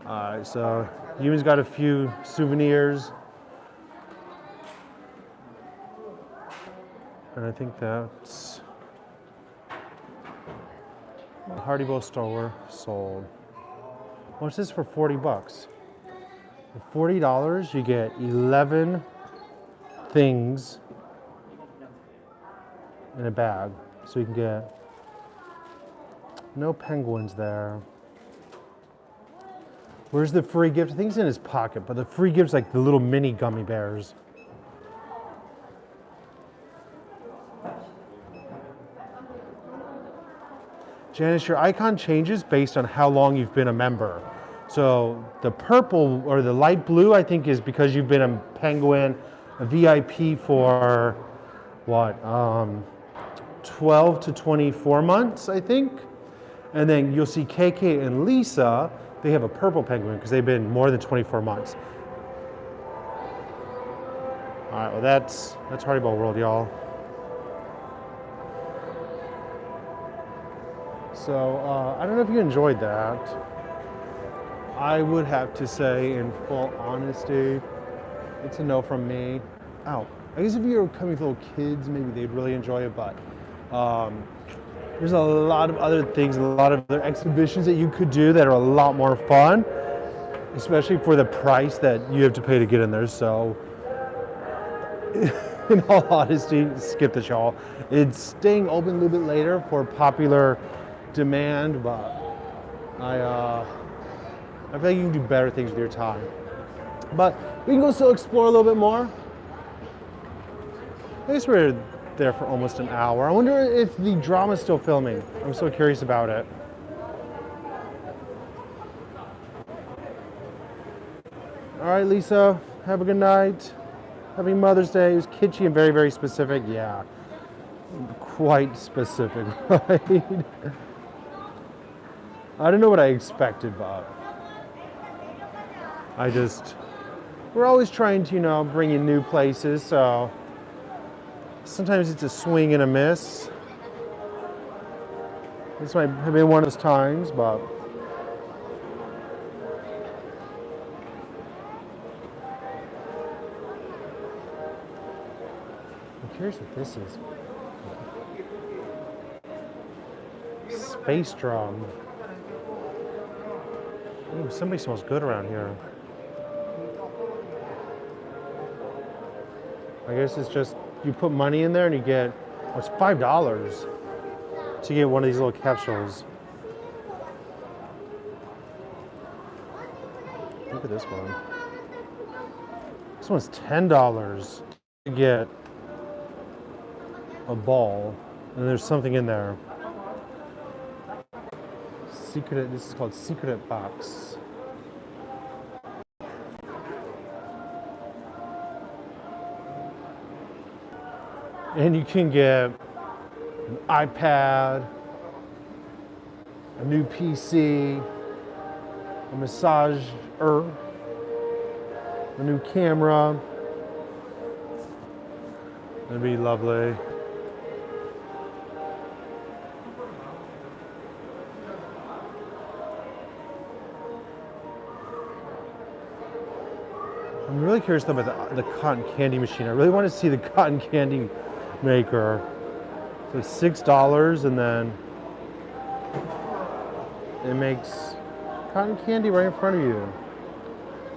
All right, so Yumi's got a few souvenirs. And I think that's Haribo store sold. What's this for $40? For $40, you get 11 things in a bag. So you can get no penguins there. Where's the free gift? I think it's in his pocket, but the free gift's like the little mini gummy bears. Janice, your icon changes based on how long you've been a member. So the purple or the light blue, I think, is because you've been a penguin, a VIP for what? 12 to 24 months, I think. And then you'll see KK and Lisa, they have a purple penguin because they've been more than 24 months. All right, well that's Haribo World, y'all. So I don't know if you enjoyed that. I would have to say, in full honesty, it's a no from me. Ow. I guess if you're coming with little kids, maybe they'd really enjoy it, but there's a lot of other things, a lot of other exhibitions that you could do that are a lot more fun, especially for the price that you have to pay to get in there. So, in all honesty, skip this, y'all. It's staying open a little bit later for popular demand, but I feel like you can do better things with your time. But we can go still explore a little bit more. I guess we're there for almost an hour. I wonder if the drama's still filming. I'm so curious about it. All right, Lisa, have a good night. Happy Mother's Day. It was kitschy and very, very specific. Yeah, quite specific, right? I don't know what I expected, but we're always trying to, bring in new places, so sometimes it's a swing and a miss. This might have been one of those times, but I'm curious what this is. Space drum. Ooh, somebody smells good around here. I guess it's just, you put money in there and you get, it's $5 to get one of these little capsules. Look at this one. This one's $10 to get a ball, and there's something in there. This is called Secret Box. And you can get an iPad, a new PC, a massager, a new camera. That'd be lovely. I'm really curious though about the cotton candy machine. I really want to see the cotton candy maker. So it's $6, and then it makes cotton candy right in front of you.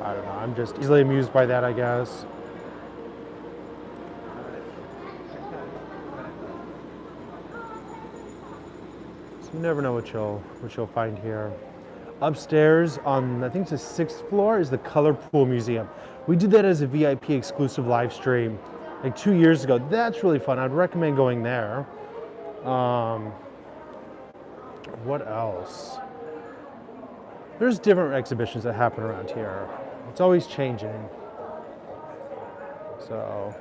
I don't know, I'm just easily amused by that, I guess. So you never know what you'll find here. Upstairs on, I think it's the 6th floor, is the Color Pool Museum. We did that as a VIP exclusive live stream like 2 years ago. That's really fun. I'd recommend going there. What else? There's different exhibitions that happen around here. It's always changing. So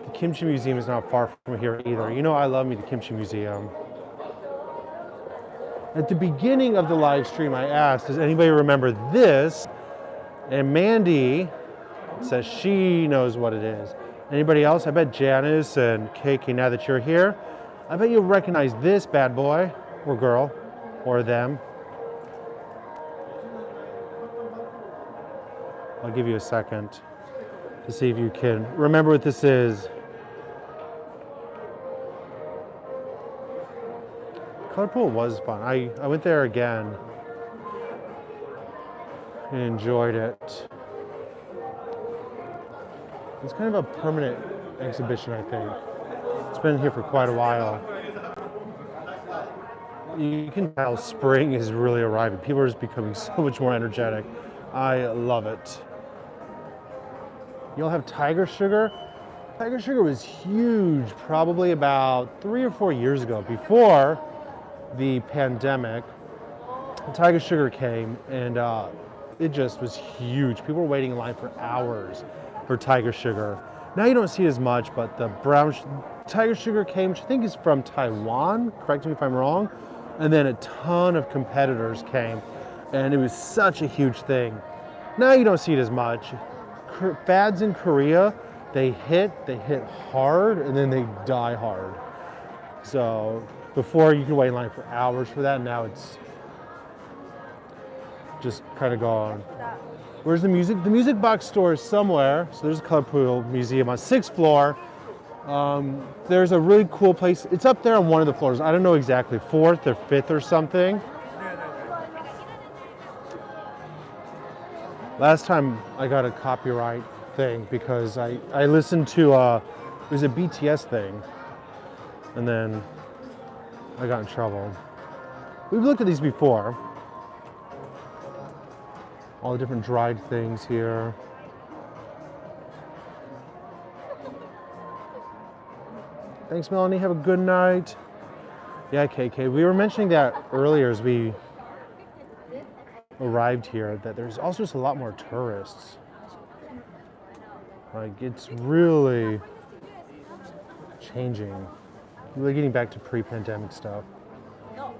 the Kimchi Museum is not far from here either. I love me the Kimchi Museum. At the beginning of the live stream, I asked, does anybody remember this? And Mandy says she knows what it is. Anybody else? I bet Janice and KK, now that you're here, I bet you'll recognize this bad boy, or girl, or them. I'll give you a second to see if you can remember what this is. Color Pool was fun. I went there again and enjoyed it. It's kind of a permanent exhibition, I think. It's been here for quite a while. You can tell spring is really arriving. People are just becoming so much more energetic. I love it. You'll have Tiger Sugar. Tiger Sugar was huge probably about 3 or 4 years ago, before the pandemic. Tiger Sugar came, and it just was huge. People were waiting in line for hours for Tiger Sugar. Now you don't see it as much, but the Tiger Sugar came, which I think is from Taiwan, correct me if I'm wrong, and then a ton of competitors came, and it was such a huge thing. Now you don't see it as much. Fads in Korea, they hit hard, and then they die hard. So before you can wait in line for hours for that, now it's just kind of gone. Where's the music? The music box store is somewhere. So there's a Color Pool Museum on 6th floor. There's a really cool place. It's up there on one of the floors. I don't know exactly, 4th or 5th or something. Last time I got a copyright thing because I listened to, it was a BTS thing. And then I got in trouble. We've looked at these before. All the different dried things here. Thanks, Melanie. Have a good night. Yeah, KK. We were mentioning that earlier as we arrived here, that there's also just a lot more tourists. Like, it's really changing. Really getting back to pre-pandemic stuff.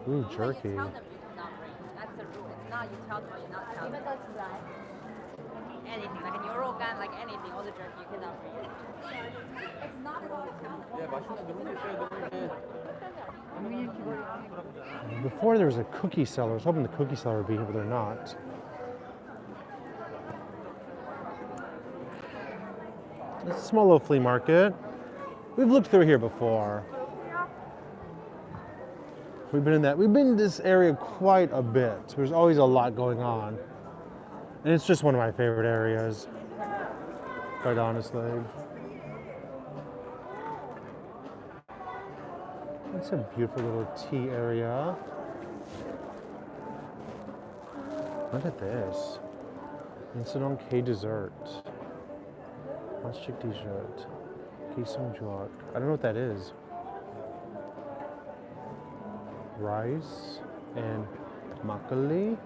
Ooh, jerky. That's the rule. It's not you tell them or you not tell them. Anything, like a Euro gun, like anything, all the jerky you cannot bring. It's not at all tell them. Before there was a cookie seller. I was hoping the cookie seller would be here, but they're not. It's a small little flea market. We've looked through here before. We've been in this area quite a bit. There's always a lot going on. And it's just one of my favorite areas, quite honestly. It's a beautiful little tea area. Look at this. Insadong K dessert. Plastic dessert. Kisongjok. I don't know what that is. Rice and makgeolli.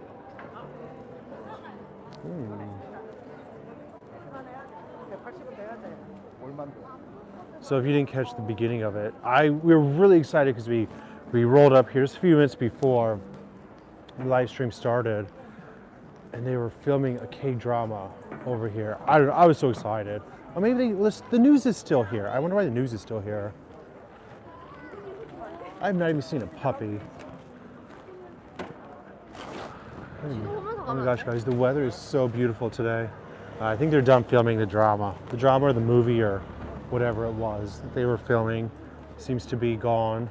So if you didn't catch the beginning of it, we were really excited because we rolled up here just a few minutes before the live stream started, and they were filming a K-drama over here. I don't know, I was so excited. Or maybe the news is still here. I wonder why the news is still here. I've not even seen a puppy. Oh my gosh, guys, the weather is so beautiful today. I think they're done filming the drama. The drama or the movie or whatever it was that they were filming seems to be gone.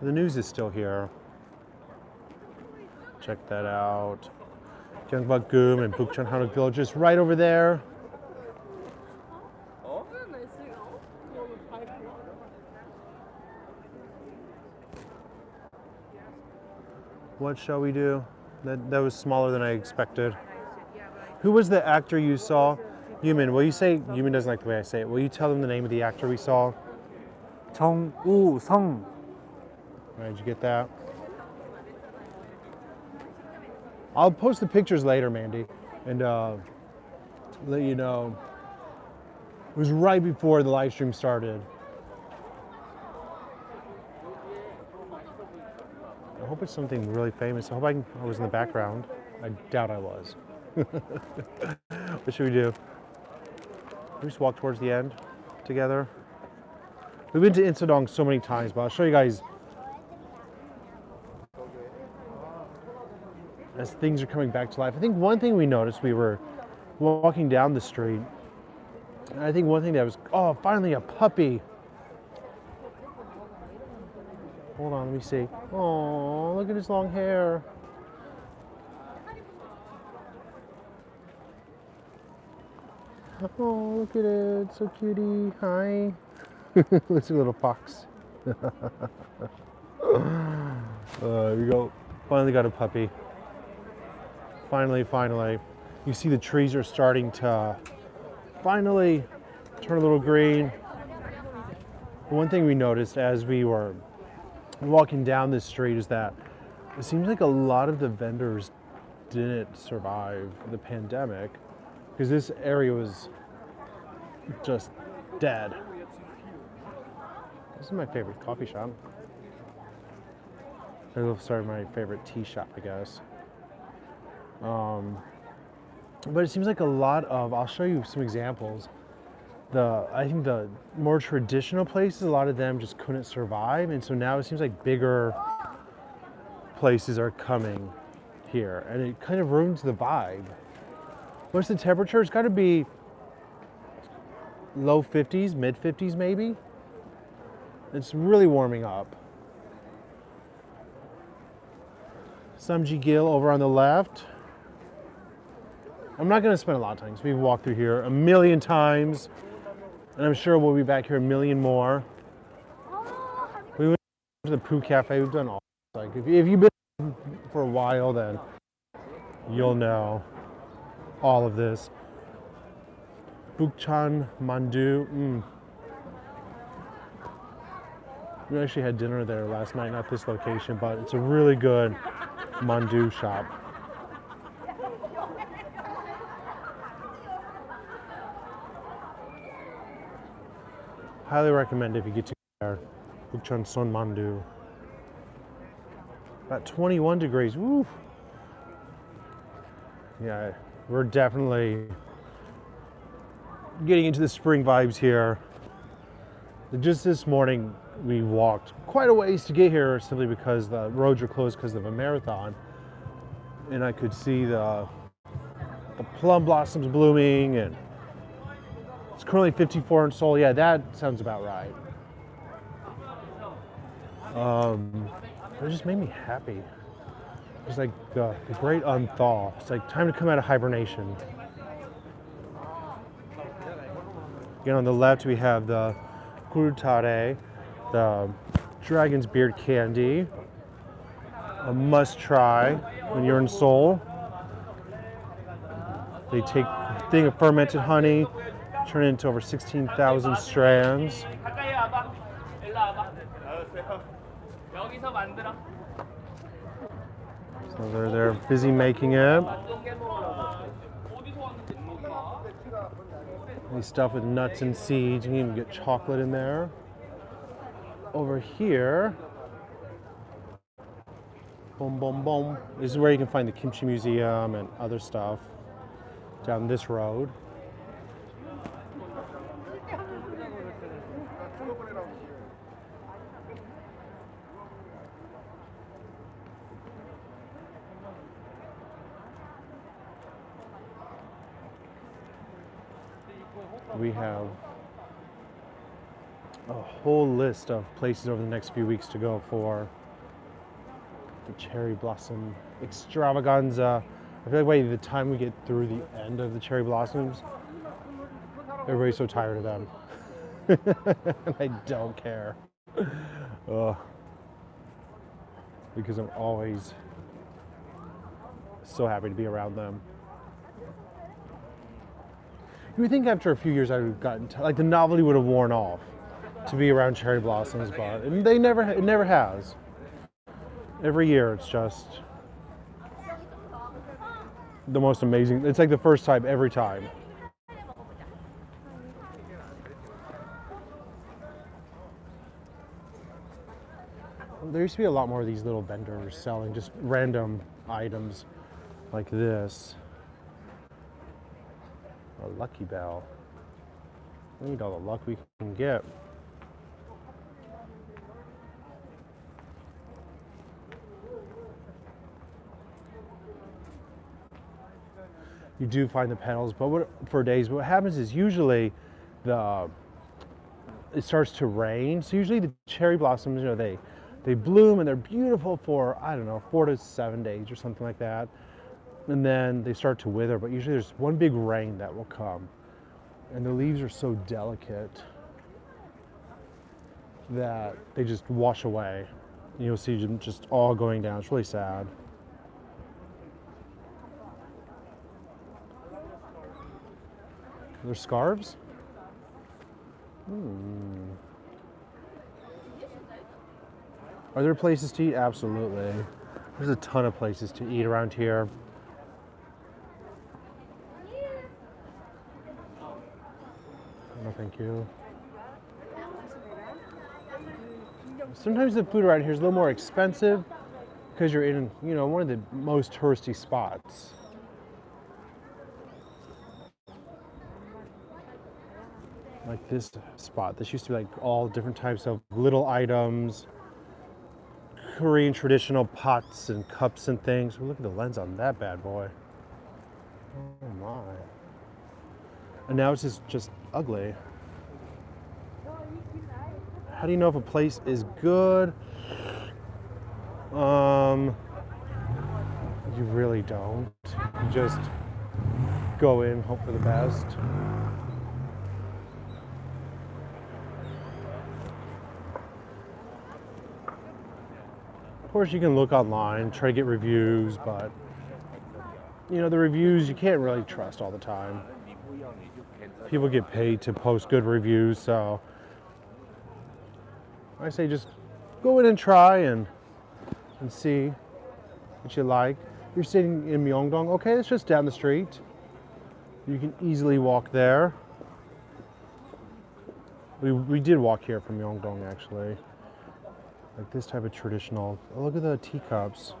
The news is still here. Check that out. Gyeongbuk-gun and Bukchon Hanok villages right over there. What shall we do? That was smaller than I expected. Who was the actor you saw? Yumin, will you say, Yumin doesn't like the way I say it. Will you tell them the name of the actor we saw? 정우성. All right, did you get that? I'll post the pictures later, Mandy, and let you know. It was right before the live stream started. I hope it's something really famous. I hope I was in the background. I doubt I was. What should we do? We just walk towards the end together. We've been to Insadong so many times, but I'll show you guys as things are coming back to life. I think one thing we noticed, we were walking down the street, and I think one thing that was, oh, finally a puppy. Hold on, let me see. Oh, look at his long hair. Oh, look at it, so cutie. Hi. Let's see, little fox. There we go. Finally got a puppy. Finally. You see the trees are starting to finally turn a little green. One thing we noticed as we were walking down this street is that it seems like a lot of the vendors didn't survive the pandemic because this area was just dead. This is my favorite coffee shop. Sorry, my favorite tea shop, I guess. But it seems like a lot of, I'll show you some examples. I think the more traditional places, a lot of them just couldn't survive. And so now it seems like bigger places are coming here. And it kind of ruins the vibe. What's the temperature? It's got to be low 50s, mid 50s maybe. It's really warming up. Samji Gill over on the left. I'm not going to spend a lot of time because we've walked through here a million times, and I'm sure we'll be back here a million more. We went to the Poo Cafe. We've done all. Like if you've been for a while, then you'll know all of this. Bukchan Mandu. We actually had dinner there last night, not this location, but it's a really good mandu shop. Highly recommend if you get to there. Bukchan Son Mandu. About 21 degrees. Woo! Yeah, we're definitely getting into the spring vibes here. Just this morning, we walked quite a ways to get here simply because the roads are closed because of a marathon. And I could see the plum blossoms blooming, and it's currently 54 in Seoul. Yeah, that sounds about right. It just made me happy. It's like the great unthaw. It's like time to come out of hibernation. Again, on the left, we have the kurutare, the dragon's beard candy. A must try when you're in Seoul. They take a thing of fermented honey, turn it into over 16,000 strands. So they're busy making it. They stuff with nuts and seeds. You can even get chocolate in there. Over here, boom, boom, boom. This is where you can find the Kimchi Museum and other stuff down this road. We have a whole list of places over the next few weeks to go for the cherry blossom extravaganza. I feel like by the time we get through the end of the cherry blossoms, everybody's so tired of them. And I don't care. Because I'm always so happy to be around them. You would think after a few years I would have gotten, like the novelty would have worn off to be around cherry blossoms, but it never has. Every year it's just the most amazing. It's like the first time every time. There used to be a lot more of these little vendors selling just random items like this. A lucky bell. We need all the luck we can get. You do find the petals, but for days, what happens is usually it starts to rain. So usually the cherry blossoms, you know, they bloom and they're beautiful for, I don't know, 4 to 7 days or something like that. And then they start to wither, but usually there's one big rain that will come. And the leaves are so delicate that they just wash away. You'll see them just all going down. It's really sad. Are there scarves? Are there places to eat? Absolutely. There's a ton of places to eat around here. No, thank you. Sometimes the food around here is a little more expensive because you're in, you know, one of the most touristy spots. Like this spot. This used to be like all different types of little items, Korean traditional pots and cups and things. Well, look at the lens on that bad boy. Oh my. And now it's just ugly. How do you know if a place is good? You really don't. You just go in, hope for the best. Of course, you can look online, try to get reviews, but you know, the reviews you can't really trust all the time. People get paid to post good reviews, so I say just go in and try and see what you like. You're sitting in Myeongdong. Okay, it's just down the street. You can easily walk there. We did walk here from Myeongdong actually. Like this type of traditional. Oh, look at the teacups.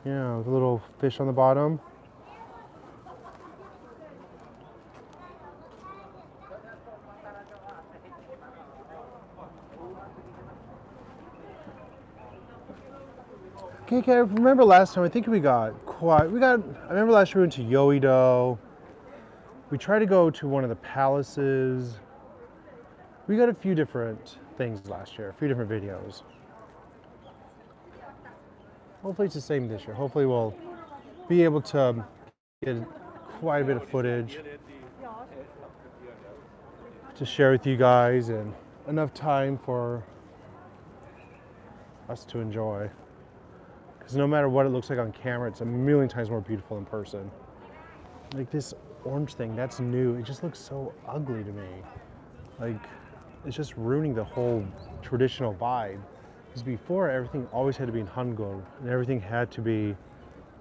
Yeah, with a little fish on the bottom. Okay, I remember last time, I think I remember last year we went to Yeouido. We tried to go to one of the palaces. We got a few different things last year, a few different videos. Hopefully it's the same this year. Hopefully we'll be able to get quite a bit of footage to share with you guys and enough time for us to enjoy. Because no matter what it looks like on camera, it's a million times more beautiful in person. Like this orange thing, that's new. It just looks so ugly to me. Like, it's just ruining the whole traditional vibe. Because before, everything always had to be in Hangul, and everything had to be,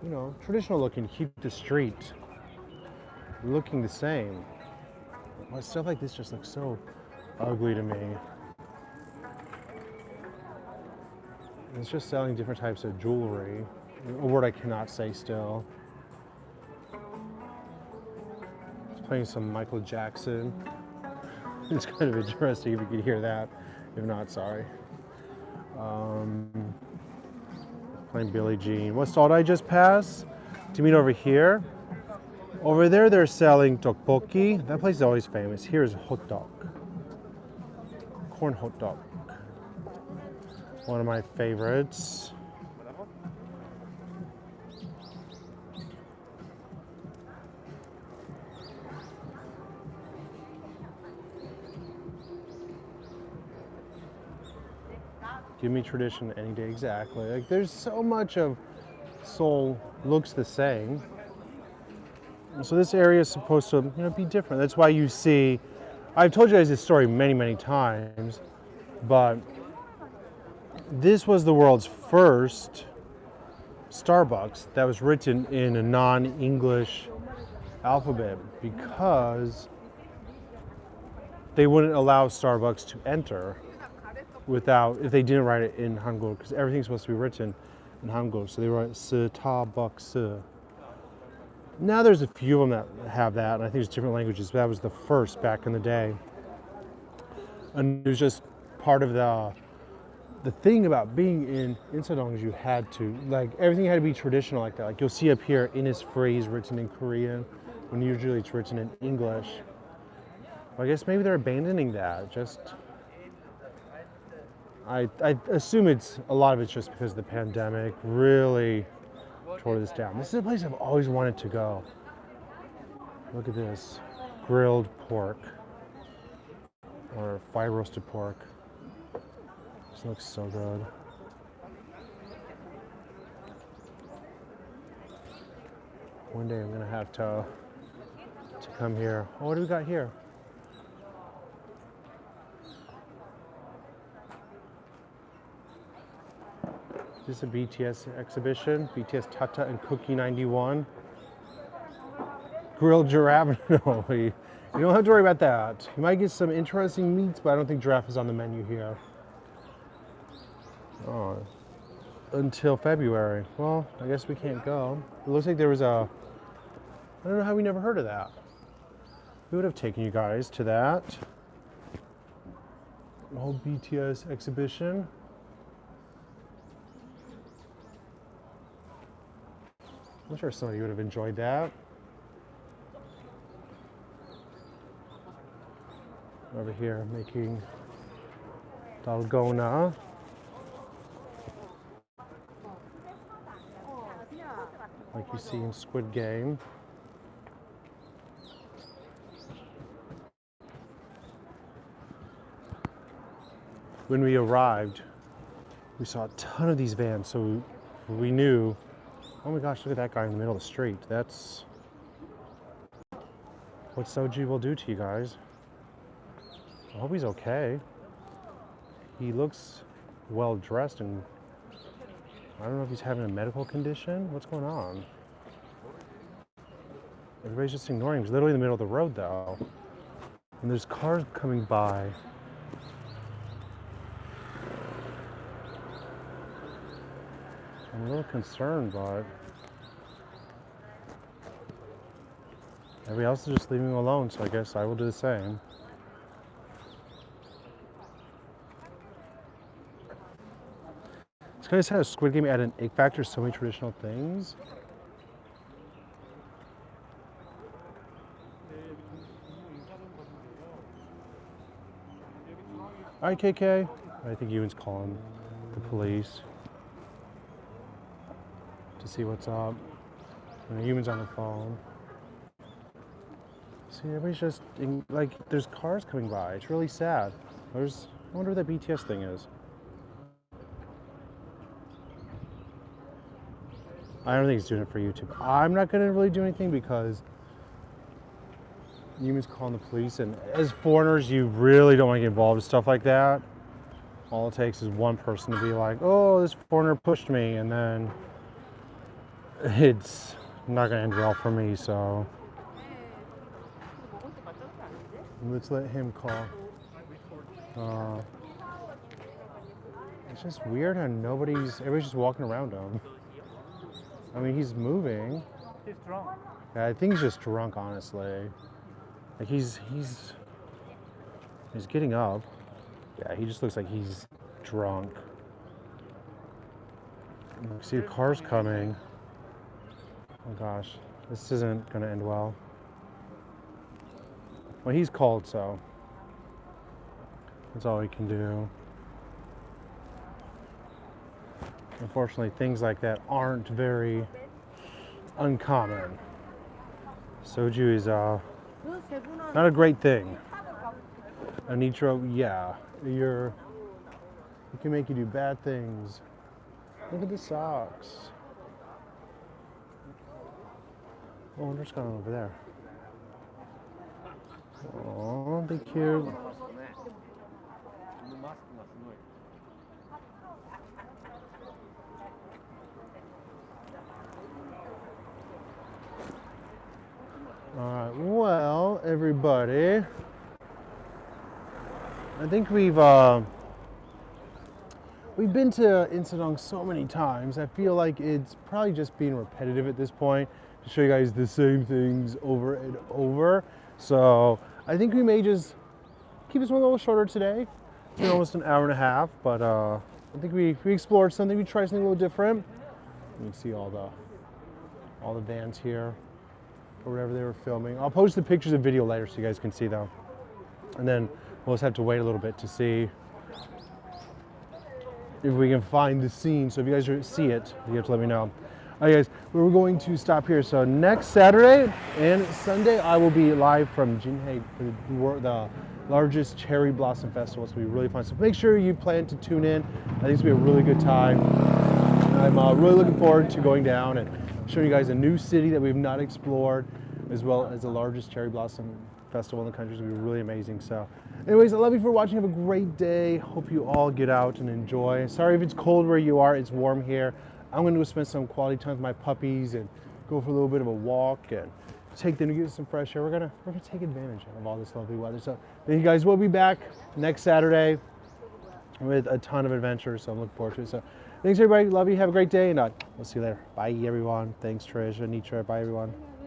you know, traditional looking, keep the street looking the same. Well, stuff like this just looks so ugly to me. It's just selling different types of jewelry, a word I cannot say still. It's playing some Michael Jackson. It's kind of interesting if you could hear that. If not, sorry. Playing Billie Jean. What stall did I just pass? Do you mean over here? Over there, they're selling tteokbokki. That place is always famous. Here's hot dog. Corn hot dog. One of my favorites. Give me tradition any day, exactly. Like there's so much of Seoul looks the same. So this area is supposed to, you know, be different. That's why you see, I've told you guys this story many, many times, but this was the world's first Starbucks that was written in a non-English alphabet because they wouldn't allow Starbucks to enter if they didn't write it in Hangul, because everything's supposed to be written in Hangul. So they wrote Starbucks. Now there's a few of them that have that, and I think there's different languages, but that was the first back in the day. And it was just part of the thing about being in Insadong is you had to, like, everything had to be traditional like that. Like you'll see up here, Innisfree is written in Korean, when usually it's written in English. Well, I guess maybe they're abandoning that. I assume a lot of it's just because the pandemic really tore this down. This is a place I've always wanted to go. Look at this, grilled pork or fire roasted pork. This looks so good. One day I'm gonna have to come here. Oh, what do we got here? Is this a BTS exhibition? BTS Tata and Cookie 91. Grilled giraffe? No, you don't have to worry about that. You might get some interesting meats, but I don't think giraffe is on the menu here. Oh, until February. Well, I guess we can't go. It looks like there was a, I don't know how we never heard of that. We would have taken you guys to that. The whole BTS exhibition. I'm sure some of you would have enjoyed that. Over here making dalgona. Like you see in Squid Game. When we arrived, we saw a ton of these vans, so we knew, oh my gosh, look at that guy in the middle of the street. That's what Soji will do to you guys. I hope he's okay. He looks well dressed, and I don't know if he's having a medical condition. What's going on? Everybody's just ignoring him. He's literally in the middle of the road though. And there's cars coming by. I'm a little concerned, but everybody else is just leaving him alone, so I guess I will do the same. It's kind of sad how Squid Game added an egg factor to so many traditional things. All right, KK. I think Ewan's calling the police to see what's up. And Ewan's on the phone. See, everybody's just like, there's cars coming by. It's really sad. I wonder what that BTS thing is. I don't think he's doing it for YouTube. I'm not gonna really do anything because Ewan's calling the police, and as foreigners, you really don't want to get involved with stuff like that. All it takes is one person to be like, oh, this foreigner pushed me, and then it's not gonna end well for me, so let's let him call. It's just weird how everybody's just walking around him. I mean, he's moving. He's drunk. Yeah, I think he's just drunk, honestly. Like he's getting up. Yeah, he just looks like he's drunk. See the cars coming. Oh gosh, this isn't gonna end well. Well, he's called, so that's all we can do. Unfortunately, things like that aren't very uncommon. Soju is not a great thing. A nitro, yeah, it can make you do bad things. Look at the socks. Oh, I wonder what's going on over there. Oh, be cute. All right, well, everybody, I think we've been to Insadong so many times. I feel like it's probably just being repetitive at this point to show you guys the same things over and over. So I think we may just keep this one a little shorter today. It's been almost an hour and a half, but I think we explored something. We tried something a little different. You can see all the vans here, or whatever they were filming. I'll post the pictures and video later so you guys can see them. And then we'll just have to wait a little bit to see if we can find the scene. So if you guys see it, you have to let me know. All right, guys, we're going to stop here. So next Saturday and Sunday, I will be live from Jinhae for the largest cherry blossom festival. It's gonna be really fun. So make sure you plan to tune in. I think it's gonna be a really good time. I'm really looking forward to going down and showing you guys a new city that we've not explored, as well as the largest cherry blossom festival in the country. It's gonna be really amazing. So anyways, I love you for watching. Have a great day. Hope you all get out and enjoy. Sorry if it's cold where you are. It's warm here. I'm gonna go spend some quality time with my puppies and go for a little bit of a walk and take them to get some fresh air. We're gonna take advantage of all this lovely weather. So thank you guys. We'll be back next Saturday. with a ton of adventures. So I'm looking forward to it. So thanks everybody. Love you. Have a great day, and we'll see you later. Bye everyone. Thanks Trish, Anitra. Bye everyone.